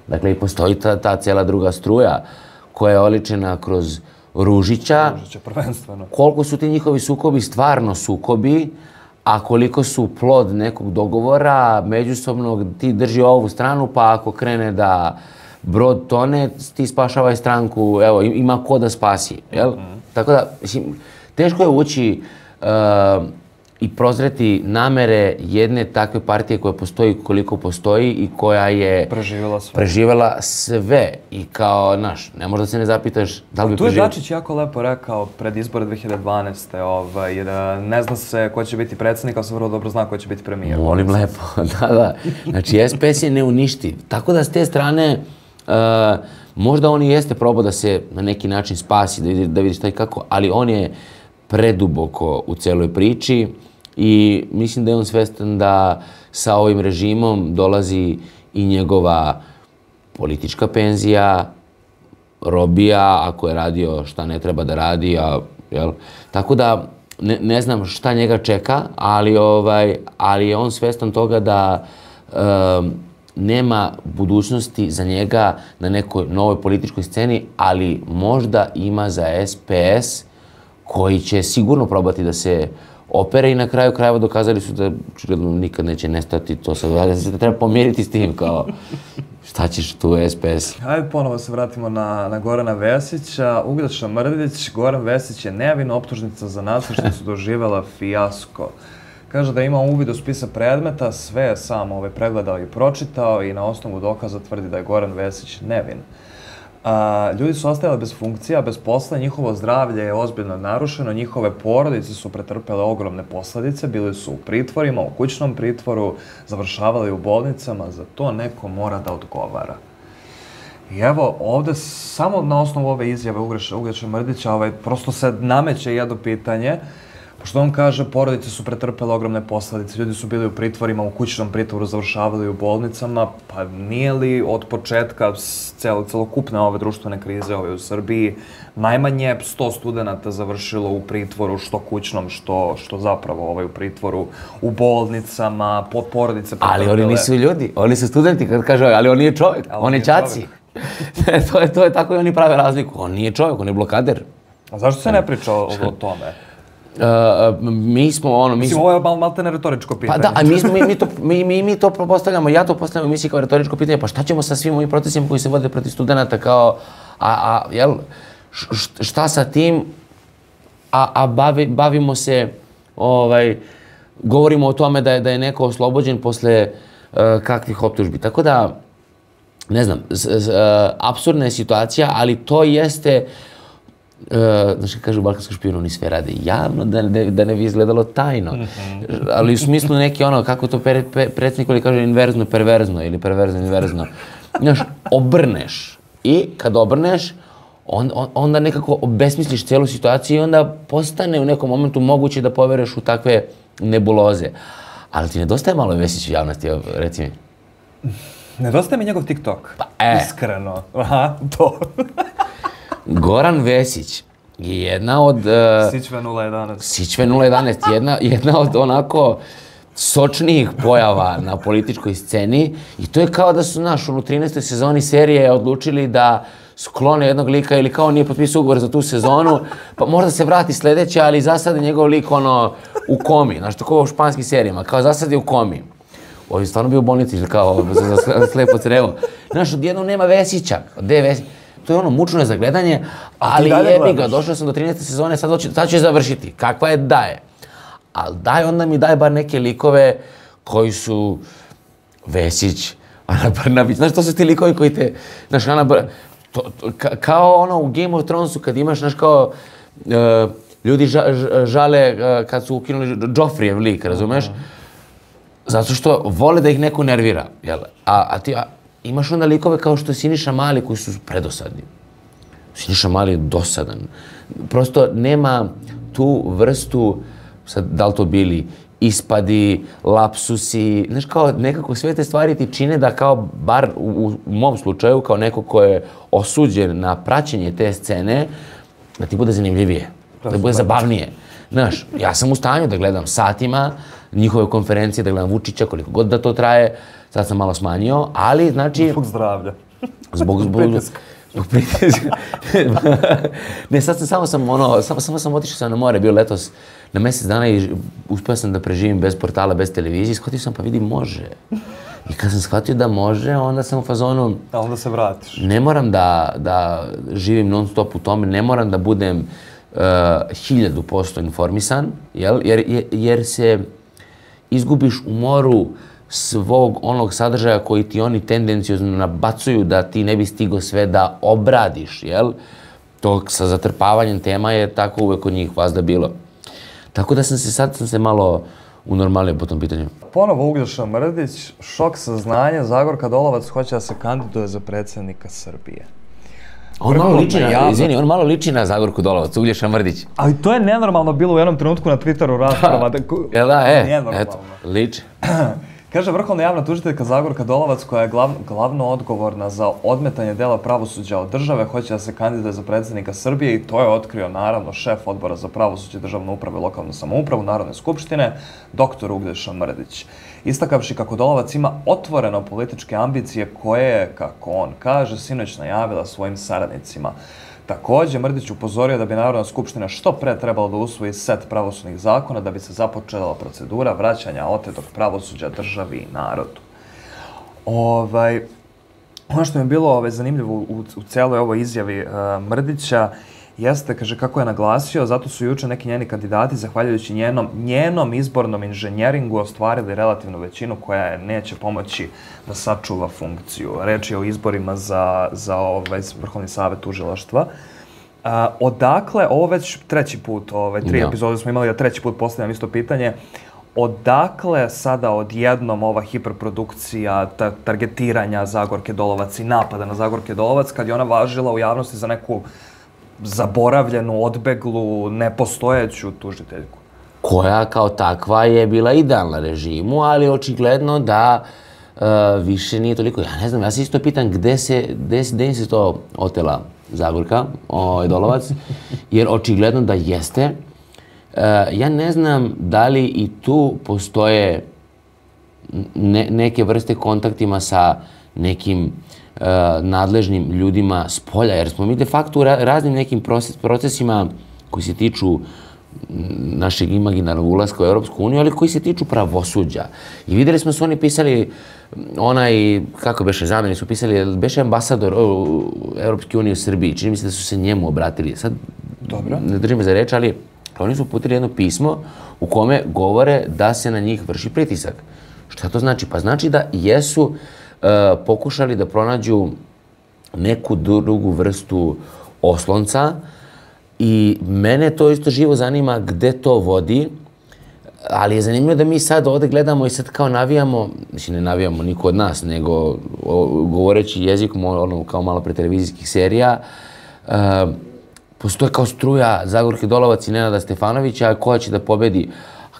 Dakle, i postoji ta cijela druga struja koja je oličena kroz Ružića. Ružića, prvenstveno. Koliko su ti njihovi sukobi stvarno sukobi, a koliko su plod nekog dogovora međusobnog, ti drži ovu stranu, pa ako krene da brod tone, ti spašavaj stranku, evo, ima ko da spasi, jel? Tako da, mislim, teško je ući i prozreti namere jedne takve partije koja postoji koliko postoji i koja je preživjela sve. I kao, znaš, ne možda se ne zapitaš da li bi preživjela. Tu je Dačić jako lepo rekao pred izbore 2012. Jer ne zna se ko će biti predsjednik, ali se vrlo dobro zna ko će biti premijer. Molim lepo, da. Znači, SPS je neuništiv. Tako da s te strane, možda on i jeste probao da se na neki način spasi, da vidi šta i kako, ali on je preduboko u celoj priči i mislim da je on svestan da sa ovim režimom dolazi i njegova politička penzija, robija, ako je radio šta ne treba da radi, tako da ne znam šta njega čeka, ali je on svestan toga da nema budućnosti za njega na nekoj novoj političkoj sceni, ali možda ima za SPS koji će sigurno probati da se opere i na kraju krajeva dokazali su da nikad neće nestati to sad. Da se treba pomiriti s tim, kao šta ćeš tu SPS? Hajde ponovo se vratimo na Gorana Vesića. Uglješa Mrdić, Goran Vesić je nevina, optužnica za nasilništvo doživela fijasko. Kaže da ima uvid u spisa predmeta, sve je sam pregledao i pročitao i na osnovu dokaza tvrdi da je Goran Vesić nevin. Ljudi su ostajali bez funkcija, bez posla, njihovo zdravlje je ozbiljno narušeno, njihove porodice su pretrpele ogromne posledice, bili su u pritvorima, u kućnom pritvoru, završavali u bolnicama, za to neko mora da odgovara. I evo, ovde samo na osnovu ove izjave Uglješe Mrdića prosto se nameće jedno pitanje. Pošto on kaže, porodice su pretrpele ogromne posledice, ljudi su bili u pritvorima, u kućnom pritvoru, završavali u bolnicama, pa nije li od početka celokupne ove društvene krize u Srbiji najmanje 100 studenata završilo u pritvoru, što kućnom, što zapravo u pritvoru, u bolnicama, porodice pretrpele? Ali oni nisu ljudi, oni su studenti, kad kažu, ali on nije čovjek, on je čaci. To je tako i oni prave razliku, on nije čovjek, on je blokader. A zašto se ne priča o tome? Mi smo ono... Mislim, ovo je maltene retoričko pitanje. Pa da, a mi to postavljamo, ja to postavljam u emisiji kao retoričko pitanje, pa šta ćemo sa svim ovim procesima koji se vode protiv studenta kao, jel, šta sa tim, a bavimo se, govorimo o tome da je neko oslobođen posle kakvih optužbi. Tako da, ne znam, apsurdna je situacija, ali to jeste, znaš kad kažu u balkanskom špijunu, oni sve rade javno, da ne bi izgledalo tajno. Ali u smislu neki ono, kako to predsjednik ili kaže, inverzno, perverzno ili perverzno, inverzno. Znaš, obrneš. I kad obrneš, onda nekako obesmisliš cijelu situaciju i onda postane u nekom momentu moguće da poveruješ u takve nebuloze. Ali ti nedostaje malo Vesić u javnosti, reci mi. Nedostaje mi njegov TikTok. Iskreno. Aha, to. Goran Vesić je jedna od... Sićve 011. Sićve 011, jedna od onako sočnijih pojava na političkoj sceni i to je kao da su, znaš, u 13. sezoni serije odlučili da sklone jednog lika ili kao nije potpisao ugovor za tu sezonu, pa možda se vrati sljedeća, ali za sad je njegov lik ono u komi, znaš, tako u španskim serijama, kao za sad je u komi. Ovo je stvarno bio u bolnici, kao za slepo crevo. Znaš, odjednom nema Vesića, gde je Vesić? To je ono mučno za gledanje, ali jebi ga, došao sam do 13. sezone, sad ću je završiti. Kakva je daje? Ali daj, onda mi daj bar neke likove koji su Vesić, Ana Brnabić. Znaš, to su ti likovi koji te, znaš, kao ono u Game of Thronesu kad imaš, znaš, kao ljudi žale kad su ukinuli Joffrijev lik, razumeš? Zato što vole da ih neko nervira, jel? A ti imaš onda likove kao što je Siniša Mali koji su predosadni. Siniša Mali je dosadan. Prosto nema tu vrstu, sad da li to bili ispadi, lapsusi, znaš kao nekako sve te stvari ti čine da kao, bar u mom slučaju, kao neko ko je osuđen na praćenje te scene, da ti bude zanimljivije, da bude zabavnije. Znaš, ja sam u stanju da gledam satima njihove konferencije, da gledam Vučića, koliko god da to traje, sad sam malo smanjio, ali znači... Zbog zdravlja. Zbog pritiska. Ne, sad samo sam otišao na more, bio letos na mjesec dana i uspio sam da preživim bez portala, bez televizije, shvatio sam pa vidi može. I kad sam shvatio da može, onda sam u fazonu... A onda se vratiš. Ne moram da živim non stop u tome, ne moram da budem 1000% informisan, jer se izgubiš u moru svog onog sadržaja koji ti oni tendencijozno nabacuju da ti ne bi stigo sve da obradiš, jel? To sa zatrpavanjem tema je tako uvek od njih vazda bilo. Tako da sad sam se malo unormalio po tom pitanju. Ponovo Uglješa Mrdić, šok saznanja, Zagorka Dolovac hoće da se kandiduje za predsjednika Srbije. On malo liči na Zagorku Dolovac, Uglješa Mrdić. Ali to je nenormalno bilo u jednom trenutku na Twitteru rasprava. Jel da, eto, liči. Kaže vrhovna javna tužiteljka Zagorka Dolovac, koja je glavno odgovorna za odmetanje dela pravosuđa od države, hoće da se kandiduje za predsjednika Srbije i to je otkrio naravno šef odbora za pravosuđe, državnu upravu i lokalnu samoupravu Narodne skupštine, dr. Uglješa Mrdić. Istakavši kako Dolovac ima otvoreno političke ambicije koje je, kako on kaže, sinoć najavila svojim saradnicima. Također, Mrdić upozorio da bi Narodna skupština što pre trebalo da usvoji set pravosudnih zakona da bi se započela procedura vraćanja otetog pravosuđa državi i narodu. Ono što mi je bilo zanimljivo u cijeloj ovoj izjavi Mrdića jeste, kaže, kako je naglasio, zato su juče neki njeni kandidati, zahvaljujući njenom izbornom inženjeringu, ostvarili relativnu većinu koja je neće pomoći da sačuva funkciju. Reč je o izborima za Vrhovni savet tužilaštva. Odakle, ovo već treći put, 3 epizode smo imali, a treći put postavljam isto pitanje, odakle sada odjednom ova hiperprodukcija, targetiranja Zagorke Dolovac i napada na Zagorke Dolovac, kad je ona važila u javnosti za neku zaboravljenu, odbeglu, nepostojeću tužiteljku? koja kao takva je bila idealna režimu, ali očigledno da više nije toliko. Ja ne znam, ja se isto pitam gde im se to otela Zagorka Dolovac, jer očigledno da jeste. Ja ne znam da li i tu postoje neke vrste kontaktima sa nekim nadležnim ljudima s polja, jer smo mi de facto u raznim nekim procesima koji se tiču našeg imaginarnog ulaska u Europsku uniju, ali koji se tiču pravosuđa. I videli smo su oni pisali, kako beše, zameni su pisali, beše ambasador Europske unije u Srbiji, čini mi se da su se njemu obratili. Sad, ne držim me za reč, ali oni su uputili jedno pismo u kome govore da se na njih vrši pritisak. Šta to znači? Pa znači da jesu pokušali da pronađu neku drugu vrstu oslonca i mene to isto živo zanima gde to vodi, ali je zanimljivo da mi sad ovde gledamo i sad kao navijamo, mislim ne navijamo niko od nas, nego govoreći jezikom kao malo pre televizijskih serija, postoje kao struja Zagorke Dolovac i Nenada Stefanovića koja će da pobedi.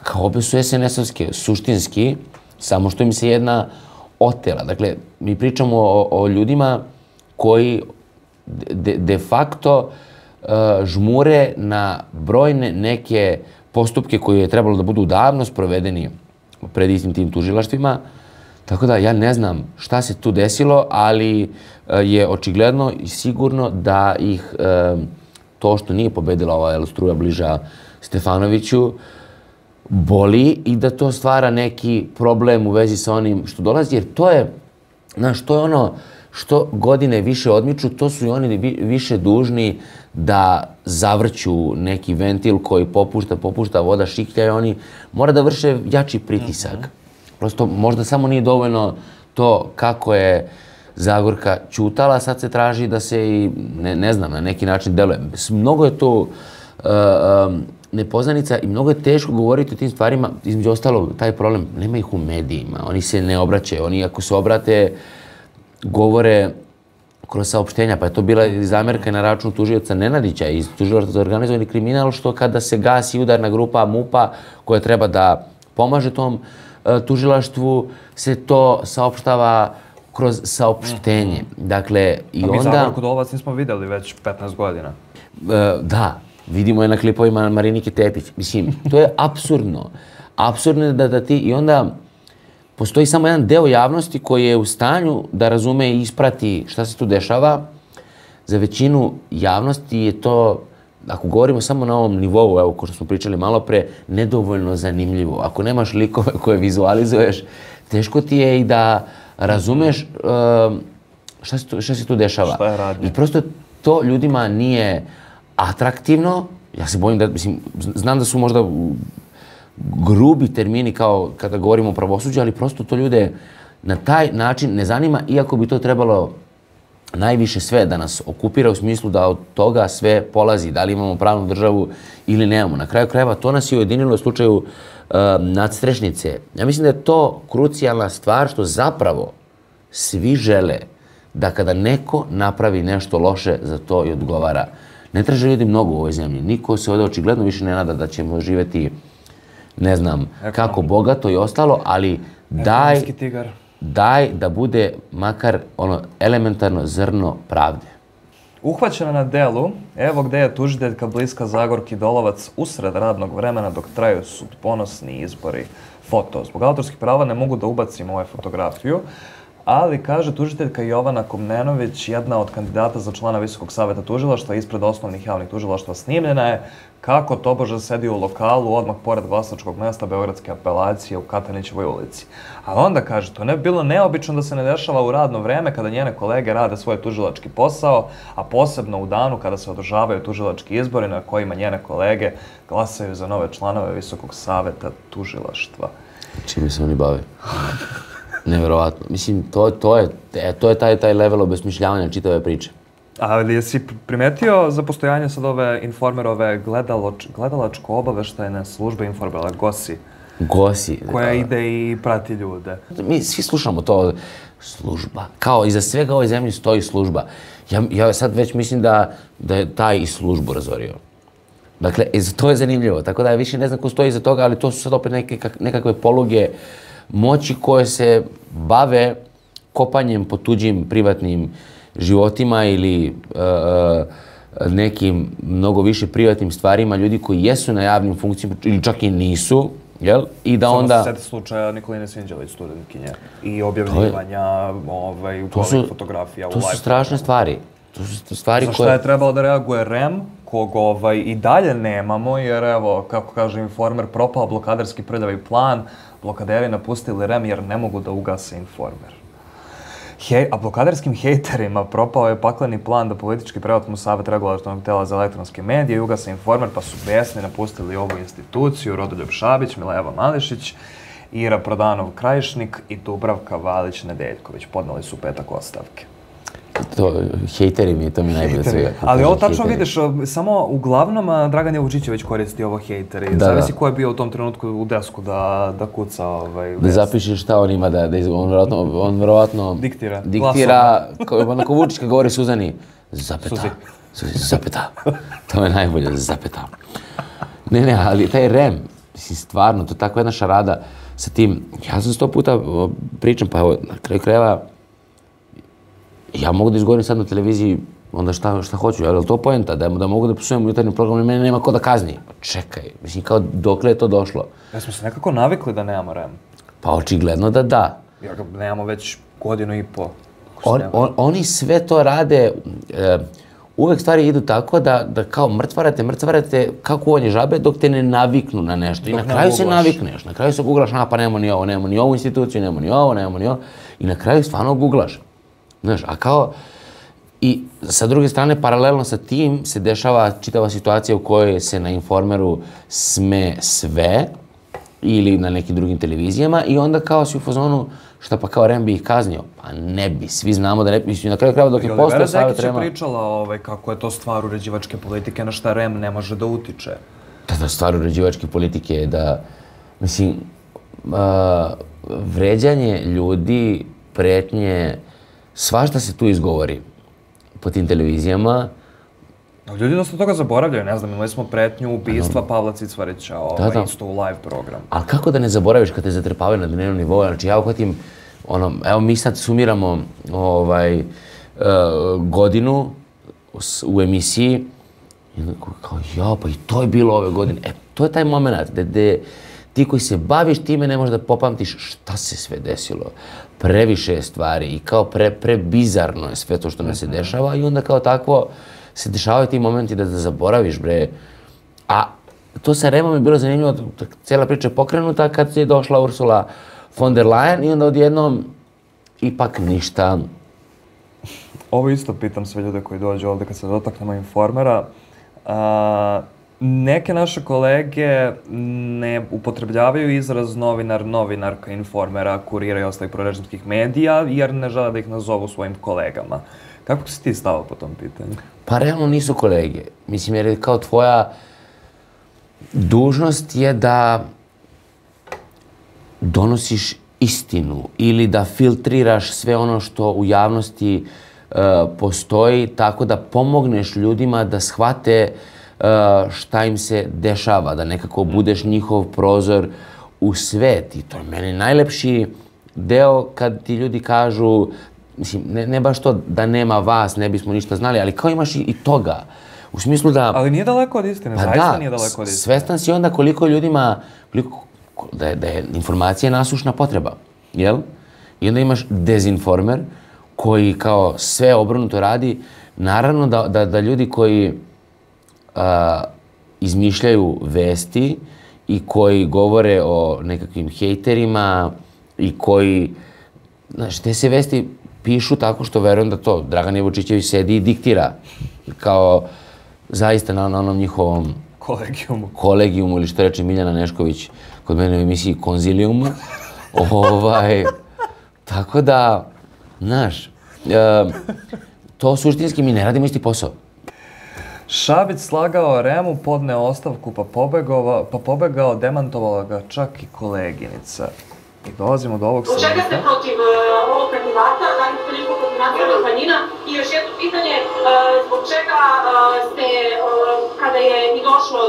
Kao obe su SNS-ovske, suštinski, samo što im se jedna otela. Dakle, mi pričamo o ljudima koji de facto žmure na brojne neke postupke koji je trebalo da budu davno sprovedeni pred istim tim tužilaštvima. Tako da ja ne znam šta se tu desilo, ali je očigledno i sigurno da ih to što nije pobedila ova struja bliža Stefanoviću boli i da to stvara neki problem u vezi sa onim što dolazi, jer to je, znaš, to je ono što godine više odmiču, to su i oni više dužni da zavrću neki ventil koji popušta, voda šikljaju, oni mora da vrše jači pritisak. Prosto možda samo nije dovoljno to kako je Zagorka ćutala, sad se traži da se i, ne znam, na neki način deluje. Mnogo je tu nepoznanica i mnogo je teško govoriti o tim stvarima. Između ostalog, taj problem, nema ih u medijima, oni se ne obraćaju, oni ako se obrate, govore kroz saopštenja, pa je to bila zamerka na račun tužioca Nenadića iz Tužilaštva za organizovani kriminal, što kada se gasi udarna grupa MUP-a koja treba da pomaže tom tužilaštvu, se to saopštava kroz saopštenje. Dakle, i onda... Mi Zagorku Dolovac nismo videli već 15 godina. Da, vidimo je na klipovima Marinike Tepić. Mislim, to je apsurdno. Apsurdno je da ti... I onda postoji samo jedan deo javnosti koji je u stanju da razume i isprati šta se tu dešava. Za većinu javnosti je to, ako govorimo samo na ovom nivou, evo, ko što smo pričali malo pre, nedovoljno zanimljivo. Ako nemaš likove koje vizualizuješ, teško ti je i da razumeš šta se tu dešava. Šta je radnje? I prosto to ljudima nije atraktivno. Ja se bojim da, mislim, znam da su možda grubi termini kao kada govorimo o pravosuđu, ali prosto to ljude na taj način ne zanima, iako bi to trebalo najviše sve da nas okupira u smislu da od toga sve polazi, da li imamo pravnu državu ili nemamo. Na kraju krajeva to nas je ujedinilo u slučaju nadstrešnice. Ja mislim da je to krucijalna stvar što zapravo svi žele da kada neko napravi nešto loše za to i odgovara. Ne traže ljudi mnogo u ovoj zemlji. Niko se ovdje očigledno više ne nada da ćemo živjeti ne znam kako bogato i ostalo, ali daj da bude makar ono elementarno zrno pravde. Uhvaćena na delu, evo gde je tužiteljka bliska Zagorki Dolovac usred radnog vremena dok traju sudbonosni izbori. Foto. Zbog autorskih prava ne mogu da ubacim ovu fotografiju, ali, kaže tužiteljka Jovana Komnenović, jedna od kandidata za člana Visokog saveta tužilaštva ispred osnovnih javnih tužilaštva, snimljena je kako tobože sedi u lokalu odmah pored glasačkog mesta Beogradske apelacije u Katanićevoj ulici. A onda, kaže, to ne bi bilo neobično da se ne dešava u radno vreme kada njene kolege rade svoj tužilački posao, a posebno u danu kada se održavaju tužilački izbori na kojima njene kolege glasaju za nove članove Visokog saveta tužilaštva. Čime se oni bave? Neverovatno. Mislim, to je taj level obesmišljavanja čitave priče. Ali jesi primetio za postojanje sad ove Informerove gledalačko-obaveštajne službe Informera, GOSI? GOSI. Koja ide i prati ljude. Mi svi slušamo to, služba. Kao iza svega ovoj zemlji stoji služba. Ja sad već mislim da je taj i službu razorio. Dakle, to je zanimljivo, tako da ja više ne znam ko stoji iza toga, ali to su sad opet nekakve poluge moći koje se bave kopanjem po tuđim privatnim životima ili nekim mnogo više privatnim stvarima ljudi koji jesu na javnim funkcijama ili čak i nisu, jel? I da onda... Samo se sjeti slučaja Nikoline Svinđelić, studentkinje, i objavljivanja golih fotografija u live. To su strašne stvari. To su stvari za šta je trebalo da reaguje REM, kog i dalje nemamo, jer evo, kako kaže Informer, propao blokaderski prljavi plan, blokaderi napustili REM jer ne mogu da ugase Informer. A blokaderskim hejterima propao je pakleni plan da politički preotmu Savet regulatornog tela za elektronske medije i ugase Informer, pa su besni napustili ovu instituciju Rodoljub Šabić, Mileva Mališić, Ira Prodanov-Krajišnik i Dubravka Valić-Nedeljković. Podneli su petak ostavke. Hejteri mi je, to mi najbolje svega. Ali ovo tačno vidiš, samo uglavnom Dragan Jevučićević koristi ovo hejteri. Zavisi ko je bio u tom trenutku u desku da kuca vest. Da zapiše šta on ima, on verovatno diktira, onako Vučić kad govori Suzani, zapeta, zapeta. To je najbolje, zapeta. Ne, ali taj REM, mislim, stvarno, to je tako jedna šarada sa tim, ja sam 100 puta pričam, pa evo, na kraju krajeva, ja mogu da izgovorim sad na televiziji onda šta hoću, ali je to poenta, da mogu da psujem u jutarnjem programu i mene nema ko da kazni. Čekaj, mislim, kao dokle je to došlo? Ja smo se nekako navikli da nemamo REM. Pa očigledno da da. Jer ga nemamo već godinu i po. Oni sve to rade, uvek stvari idu tako da kao mrcvarate kao kuvanje žabe dok te ne naviknu na nešto. I na kraju se navikneš, na kraju se googlaš, pa nemamo ni ovu instituciju, nemamo ni ovo. I na kraju stvarno googlaš. Znaš, a kao, i sa druge strane, paralelno sa tim se dešava čitava situacija u kojoj se na Informeru sme sve ili na nekim drugim televizijama i onda kao si u fazonu, šta pa kao REM bi ih kaznio? Pa ne bi, svi znamo da ne bi, na kraju dok je postao Savet REM-a... Olivera Zekić je pričala kako je to stvar uređivačke politike na šta REM ne može da utiče. Da, stvar uređivačke politike je da, mislim, vređanje ljudi, pretnje, svašta se tu izgovori po tim televizijama. Ljudi dosta toga zaboravljaju, ne znam, imali smo pretnju ubistva Pavla Cicvarića isto u live program. Ali kako da ne zaboraviš kad te zatrpavaju na dnevnom nivou? Znači ja uhvatim, evo mi sad sumiramo godinu u emisiji i kao pa i to je bilo ove godine. To je taj moment gde ti koji se baviš time ne možeš da popamtiš šta se sve desilo. Previše je stvari i kao prebizarno je sve to što nam se dešava i onda kao takvo se dešavaju ti momenti da zaboraviš, bre. A to sa REM-om je bilo zanimljivo, cijela priča je pokrenuta kad je došla Ursula von der Leyen i onda odjednom ipak ništa. Ovo isto pitam sve ljude koji dođu ovde kad se dotaknemo Informera. Neke naše kolege ne upotrebljavaju izraz novinar, novinarka, Informera, Kurira i ostalih prorežimskih medija jer ne žele da ih nazovu svojim kolegama. Kako si ti stavio po tom pitanju? Pa realno nisu kolege. Mislim, jer kao tvoja dužnost je da donosiš istinu ili da filtriraš sve ono što u javnosti postoji tako da pomogneš ljudima da shvate šta im se dešava, da nekako budeš njihov prozor u svet. I to je meni najlepši deo kad ti ljudi kažu, mislim, ne baš to da nema vas, ne bismo ništa znali, ali kao imaš i toga. U smislu da... Ali nije daleko od istine, zaista nije daleko od istine. Svestan si onda koliko ljudima, da je informacija nasušna potreba, jel? I onda imaš dezinformer koji kao sve obrnuto radi. Naravno da ljudi koji izmišljaju vesti i koji govore o nekakvim hejterima i koji, znaš, te se vesti pišu tako što verujem da to Dragan Jevučićević sedi i diktira kao zaista na onom njihovom kolegijumu ili što reče Miljana Nešković kod mene u emisiji Konzilijumu. Tako da, znaš, to suštinski mi ne radimo isti posao. Šabić slagao REM-u, podneo ostavku pa pobegao, demantovala ga čak i koleginica. I dolazimo do ovog segmenta. Čega ste protiv ovog kandidata? Da li ste toliko protiv nasilja nacionalnih manjina. I još jedno pitanje, zbog čega ste, kada je i došlo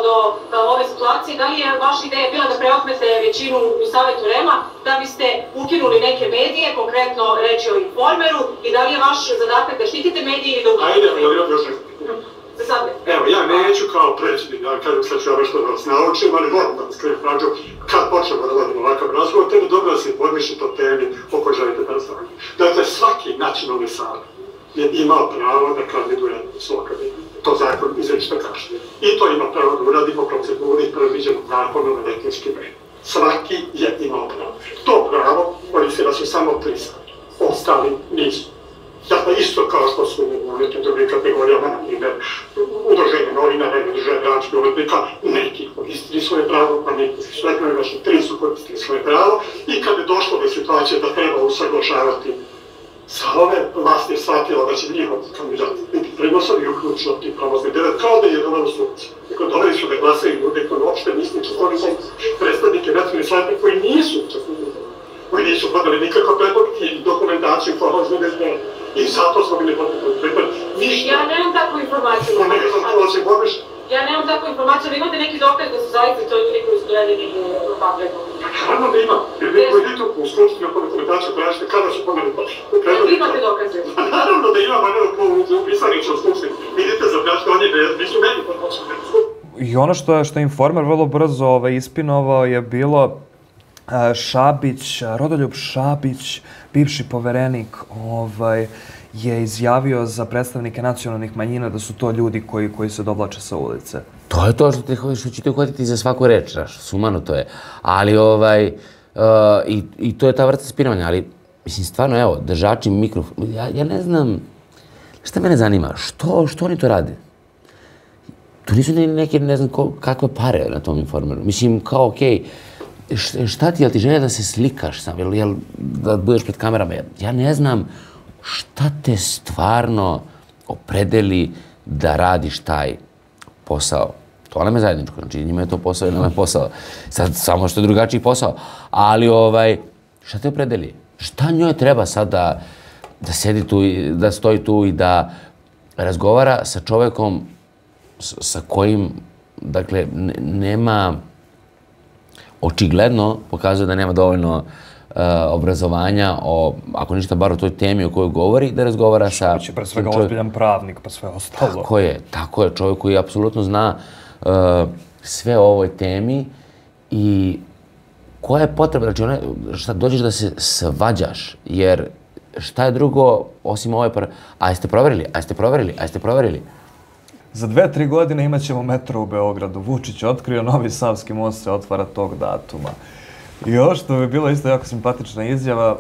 do ove situacije, da li je vaša ideja bila da preotmete većinu u Savetu REM-a, da biste ukinuli neke medije, konkretno reći o Informeru, i da li je vaš zadatak da štitite medije i da ukinete? Ajde, ali ja još nešto. Evo, ja neću kao predsjednik, ja kažem sad ću ja nešto da vas naučim, ali moram da vas krenem prađu, kad počnemo da vodimo ovakav razgovor, treba dobro da se informišete o temi o kojoj želite da razgovarate. Dakle, svaki nacionalni savet je imao pravo da kandiduje svog kandidata. To zakon izrečito kaže. I to ima pravo da uradi po proceduri predviđenog zakonom o etničkim medijima. Svaki je imao pravo. To pravo koristila su samo 3 saveta. Ostali nisu. Dakle, isto kao što su u nekim drugim kategorijama, na primjer, udruženje novinara i udruženje radničkih umetnika, neki koristili svoje pravo, pa neki su rekli, znači 3 su koristili svoje pravo, i kad je došlo do situacije da treba usaglašavati sa ove, vlast je shvatila da će njihov kandidat biti preglasan i uključilo ti pravozni devet, kao da je dovelo suci. Dakle, doveli su da glasaju ljude koji uopšte nisu učestvovali sa predstavnike nacionalnih saveta koji nisu učestvovali, koji nisu podali nikakav predlog i dokumentaciju formalne devet. I zato smo bili potrebni. Ja nemam takvu informaciju. Ja nemam takvu informaciju, ali imate neki dokaz da su zaista to ljudi koji su dovedeni u pamfletu? Naravno da ima, jer vi koji idete u skupštinu po dokumentaciju tražite kada su pomeli Jel vi imate dokaze? Naravno da imam, ali u pisaniću u skupštinu. Vidite za pljačkanje, nisu meni potrebni. I ono što je Informer vrlo brzo ispinovao je bilo Šabić, Rodoljub Šabić, bivši poverenik, je izjavio za predstavnike nacionalnih manjina da su to ljudi koji se dovlače sa ulice. To je to što ćete uhvatiti za svaku reč, sumano to je. Ali i to je ta vrsta spinovanja, ali mislim stvarno, evo, držači mikrofon, ja ne znam, šta mene zanima, što oni to rade? Tu nisu neke, ne znam, kakve pare na tom Informeru. Mislim, kao, okej, šta ti, jel ti želja da se slikaš sam, jel da budeš pred kamerama? Ja ne znam šta te stvarno opredeli da radiš taj posao. To nam je zajedničko, znači njima je to posao i nam je posao. Sad samo što je drugačiji posao. Ali šta te opredeli? Šta njoj treba sad da sedi tu, da stoji tu i da razgovara sa čovekom sa kojim, dakle, nema, očigledno pokazuje da nema dovoljno obrazovanja o, ako ništa, bar o toj temi o kojoj govori, da razgovara sa... Šabić je pre svega ozbiljan pravnik, pa sve ostalo. Tako je, čovjek koji apsolutno zna sve o ovoj temi i koja je potreba, znači šta dođeš da se svađaš, jer šta je drugo osim ove... A jeste proverili? Za 2-3 godine imat ćemo metro u Beogradu. Vučić otkrio, Novi Savski most se otvara tog datuma. I ovo što bi bilo isto jako simpatična izjava,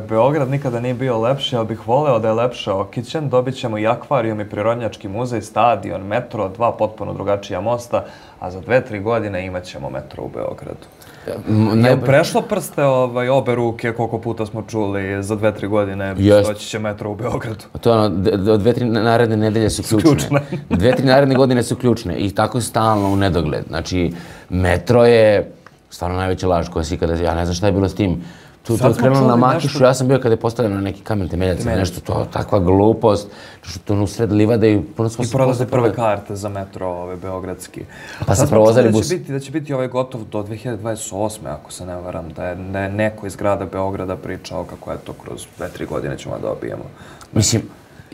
Beograd nikada nije bio lepši, ali bih voleo da je lepše okićen. Dobit ćemo i akvarijum i prirodnjački muzej, stadion, metro, 2 potpuno drugačija mosta, a za 2-3 godine imat ćemo metro u Beogradu. Je prešlo prste obe ruke, koliko puta smo čuli, za 2-3 godine doći će metro u Beogradu? To je ono, 2-3 naredne nedelje su ključne. 2-3 naredne godine su ključne i tako stalno u nedogled. Znači, metro je stvarno najveća laž koja se ikada... Ja ne znam šta je bilo s tim. Tu je krenulo na Makišu, ja sam bio kada je postavljeno na neki kamen temeljac, nešto, to takva glupost, što ono usred livade i... I prolaze prve karte za metro beogradski. Pa se provozali bus. Da će biti gotov do 2028. ako se ne varam, da je neko iz grada Beograda pričao kako je to kroz 2-3 godine ćemo da dobijemo. Mislim,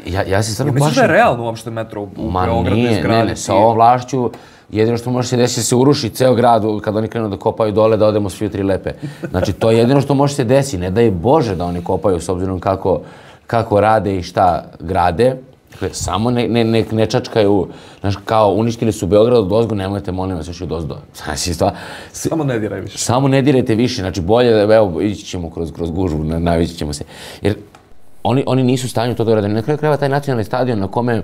ja se stvarno plašim... Mislim da je realno uopšte metro u Beogradu izgraditi. Ne, sa ovom vlašću jedino što može se desiti se uruši ceo grad kad oni krenu da kopaju dole, da odemo svi u 3 lepe. Znači, to je jedino što može se desiti. Ne daj Bože da oni kopaju s obzirom kako rade i šta grade. Samo ne čačkaju, znaš, kao uništili su Beograd od ozgo, nemojte, molim vas, još i od ozdo. Samo ne diraj više. Samo ne dirajte više, znači bolje, evo, ići ćemo kroz gužvu, navići ćemo se. Jer oni nisu u stanju to da urade. Na kraju krajeva taj nacionalni stadion na kome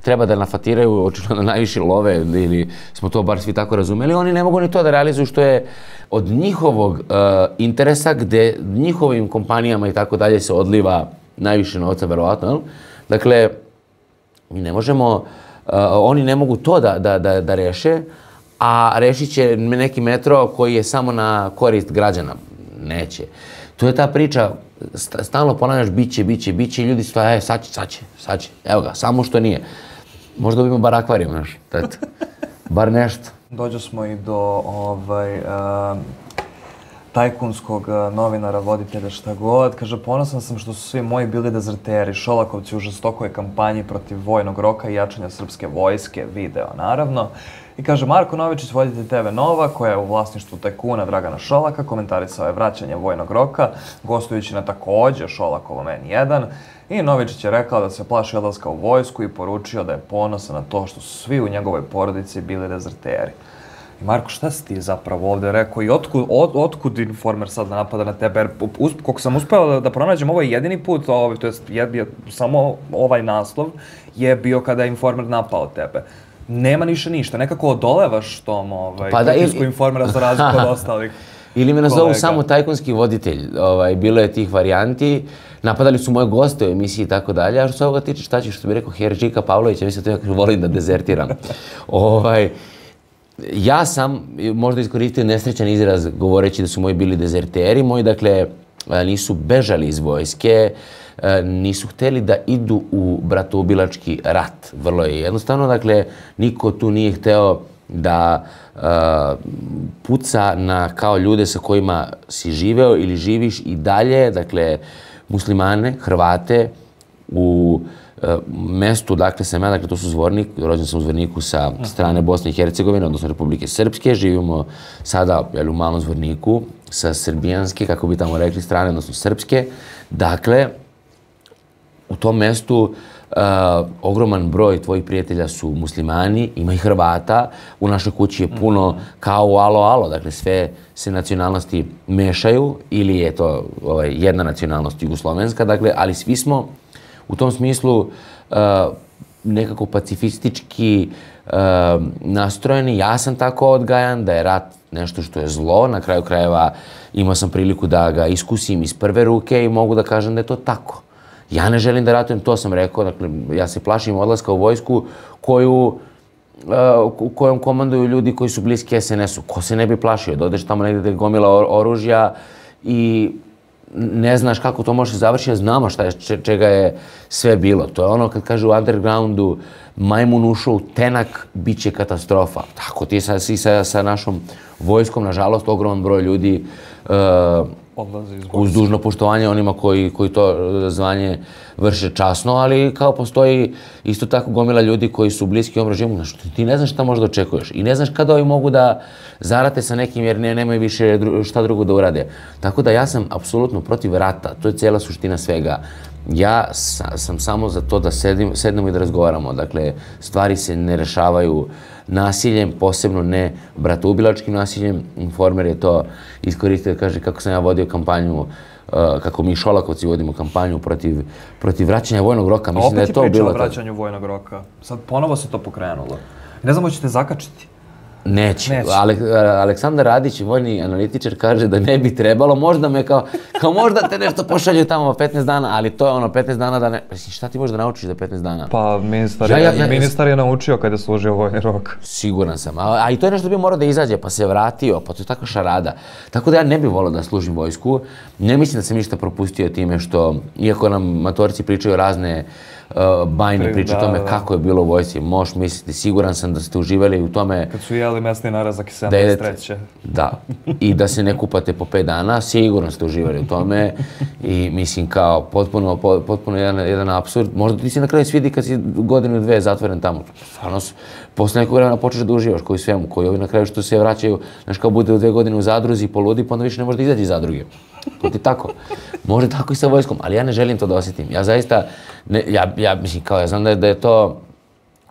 treba da nafatiraju očigledno najviše love, ili smo to bar svi tako razumeli, oni ne mogu ni to da realizuju što je od njihovog interesa, gde njihovim kompanijama i tako dalje se odliva najviše novca, verovatno. Dakle, mi ne možemo, oni ne mogu to da reše, a rešit će neki metro koji je samo na korist građana. Neće. To je ta priča, stalno ponavljaš biće i ljudi su sad će, evo ga, samo što nije. Možda dobimo bar akvarijum, znaš, bar nešto. Dođo smo i do tajkunskog novinara, voditelja, šta god. Kaže, ponosan sam što su svi moji bili dezerteri, šolakovci u žestokoj kampanji protiv vojnog roka i jačanja srpske vojske, video naravno. I kaže, Marko Novičić, voditelj TV Nova, koja je u vlasništvu tajkuna Dragana Šolaka, komentarisao je vraćanje vojnog roka, gostujući na takođe Šolakovom N1. I Novičić je rekao da se plaši odlaska u vojsku i poručio da je ponosan na to što su svi u njegovoj porodici bili dezerteri. I Marko, šta si ti zapravo ovde rekao i otkud Informer sad napada na tebe? Jer koliko sam uspeo da pronađem, ovo je jedini put, to je samo ovaj naslov je bio kada je Informer napao tebe. Nema ništa, nekako odolevaš tom pritisku Informera za razliku od ostalih. Ili me nazovu samo tajkunski voditelj, bilo je tih varijanti, napadali su moje goste u emisiji i tako dalje, a što se ovoga tiče, šta ćeš, što bi rekao Herđika Pavlovića, mislim da to ja volim da dezertiram. Ja sam možda iskoristio nesrećan izraz govoreći da su moji bili dezerteri, moji dakle nisu bežali iz vojske, nisu hteli da idu u bratoubilački rat. Vrlo je jednostavno, dakle niko tu nije hteo da puca na kao ljude sa kojima si živeo ili živiš i dalje, dakle muslimane, Hrvate, u mestu, dakle sam ja, dakle to su Zvornik, rođen sam u Zvorniku sa strane Bosne i Hercegovine, odnosno Republike Srpske, živimo sada u malom Zvorniku sa srbijanske, kako bi tamo rekli, strane, odnosno srpske. Dakle, u tom mestu ogroman broj tvojih prijatelja su muslimani, ima i Hrvata, u našoj kući je puno kao u alo, dakle sve se nacionalnosti mešaju ili je to jedna nacionalnost jugoslovenska, dakle, ali svi smo u tom smislu nekako pacifistički nastrojeni. Ja sam tako odgajan da je rat nešto što je zlo. Na kraju krajeva imao sam priliku da ga iskusim iz prve ruke i mogu da kažem da je to tako. Ja ne želim da ratujem, to sam rekao. Dakle, ja se plašim odlaska u vojsku kojom komanduju ljudi koji su bliski SNS-u. Ko se ne bi plašio? Da odeš tamo negdje da je gomila oružja i ne znaš kako to može završiti, a znamo čega je sve bilo. To je ono kad kaže u undergroundu majmun ušao u tenak, bit će katastrofa. Tako ti sa našom vojskom, nažalost, ogroman broj ljudi uz dužno poštovanje onima koji to zvanje vrše časno, ali kao postoji isto tako gomila ljudi koji su bliski ovom režimu. Ti ne znaš šta možda očekuješ i ne znaš kada ovi mogu da zarate sa nekim jer nemaju više šta drugo da urade. Tako da ja sam apsolutno protiv rata, to je cijela suština svega. Ja sam samo za to da sednemo i da razgovaramo. Dakle, stvari se ne rešavaju nasiljem, posebno ne bratoubilačkim nasiljem. Informer je to iskoristio da kaže kako sam ja vodio kampanju, kako mi Šolakovci vodimo kampanju protiv vraćanja vojnog roka. Mislim da je to bilo... Opet je priča o vraćanju vojnog roka. Sad ponovo se to pokrenulo. Ne znam, hoćete zakačiti? Neće. Aleksandar Radić, vojni analitičar, kaže da ne bi trebalo. Možda me kao možda te nešto pošalju tamo 15 dana, ali to je ono 15 dana da ne... Šta ti možeš da naučiš za 15 dana? Pa ministar je naučio kada je služio vojni rok. Siguran sam. A i to je nešto bi morao da izađe, pa se vratio, pa to je takva šarada. Tako da ja ne bih volao da služim vojsku. Ne mislim da sam ništa propustio time što, iako nam matorci pričaju razne bajne priče o tome kako je bilo u vojsci, možeš misliti, siguran sam da ste uživali u tome... Kad su jeli mesni narazak i 73. Da, i da se ne kupate po 5 dana, sigurno ste uživali u tome i mislim kao potpuno jedan apsurd. Možda ti se na kraju svidi kad si godinu, dve zatvoren tamo. Stvarno, posle nekog vremena počneš da uživaš koji svemu, koji ovi na kraju što se vraćaju, znaš kao bude u 2 godine u zadruzi, poludi, pa onda više ne može da izađe iz zadruge. To ti tako. Može tako i sa vojskom, ali ja ne želim to da osjetim. Ja zaista, ja mislim kao, ja znam da je to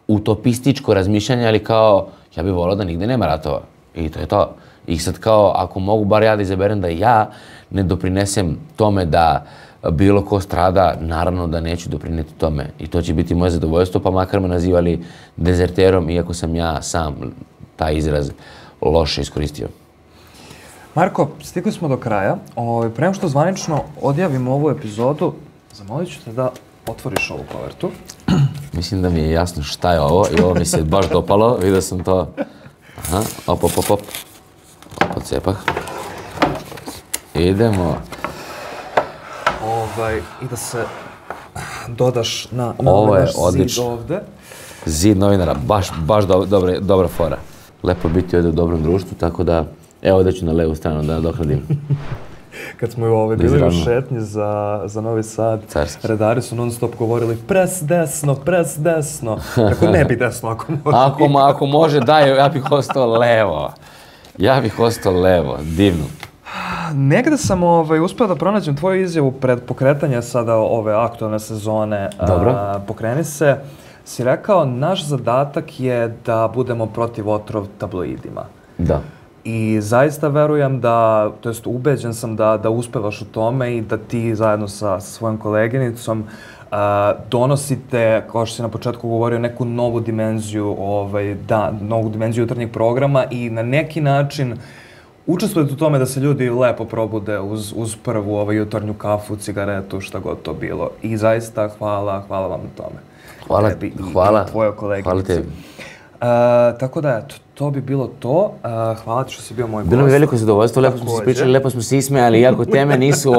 utopističko razmišljanje, ali kao, ja bih volao da nigde nema ratova. I to je to. I sad kao, ako mogu bar ja da izaberem da ja ne doprinesem tome da bilo ko strada, naravno da neću doprineti tome. I to će biti moje zadovoljstvo, pa makar me nazivali dezerterom, iako sam ja sam taj izraz loše iskoristio. Marko, stigli smo do kraja. Prema što zvanično odjavimo ovu epizodu, zamolit ću te da otvoriš ovu kovertu. Mislim da mi je jasno šta je ovo i ovo mi se baš dopalo. Vidio sam to. Aha, op. Odcepah. Idemo. i da se dodaš na Ovo je naš zid odlično. ovde. Zid novinara, baš dobra fora. Lepo biti ovdje u dobrom društvu, tako da, evo da ću na levu stranu da dohladim. Kad smo bili u šetnji za Novi Sad, Carski. redari su non stop govorili pres desno. Tako ne bi desno ako može. Ako može, daj, ja bih ostao levo. Divno. Negde sam uspeo da pronađem tvoju izjavu pred pokretanje sada ove aktualne sezone. Dobro. Pokreni se. Si rekao, naš zadatak je da budemo protiv otrov tabloidima. Da. I zaista verujem da, to jest ubeđen sam da uspevaš u tome i da ti zajedno sa svojom koleginicom donosite, kao što si na početku govorio, neku novu dimenziju, novu dimenziju jutarnjeg programa i na neki način učestvujete u tome da se ljudi lepo probude uz prvu jutarnju kafu, cigaretu, šta god to bilo. I zaista hvala vam na tome. Hvala. I tvojoj koleginici. Hvala tebi. Tako da, eto, to bi bilo to. Hvala ti što si bio moj gost. Bilo mi veliko zadovoljstvo, lepo smo se pričali, lepo smo se ismejali, iako teme nisu,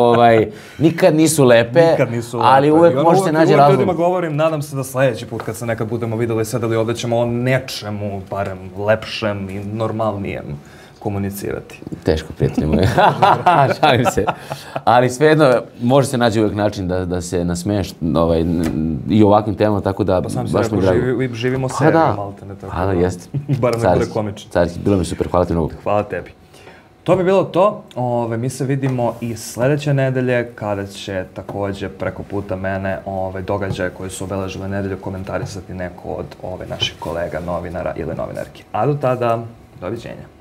nikad nisu lepe, ali uvek može se naći razlog. Uvek ljudima govorim, nadam se da sljedeći put kad se nekad budemo videli i sedeli ovdje ćemo o nečemu, barem lepšem i normalnijem komunicirati. Teško, prijatelji moji. Šalim se. Ali svejedno, može se naći uvijek način da se nasmeješ i ovakvim temama, tako da baš mi drago. Živimo serijom, malte ne tako. Da, jeste. Barem ne bude komično. Carski, bilo mi super, hvala ti mnogo. Hvala tebi. To bi bilo to. Mi se vidimo i sljedeće nedelje, kada će također preko puta mene događaje koje su obeležile nedelju komentarisati neko od naših kolega, novinara ili novinarki. A do tada, doviđenja.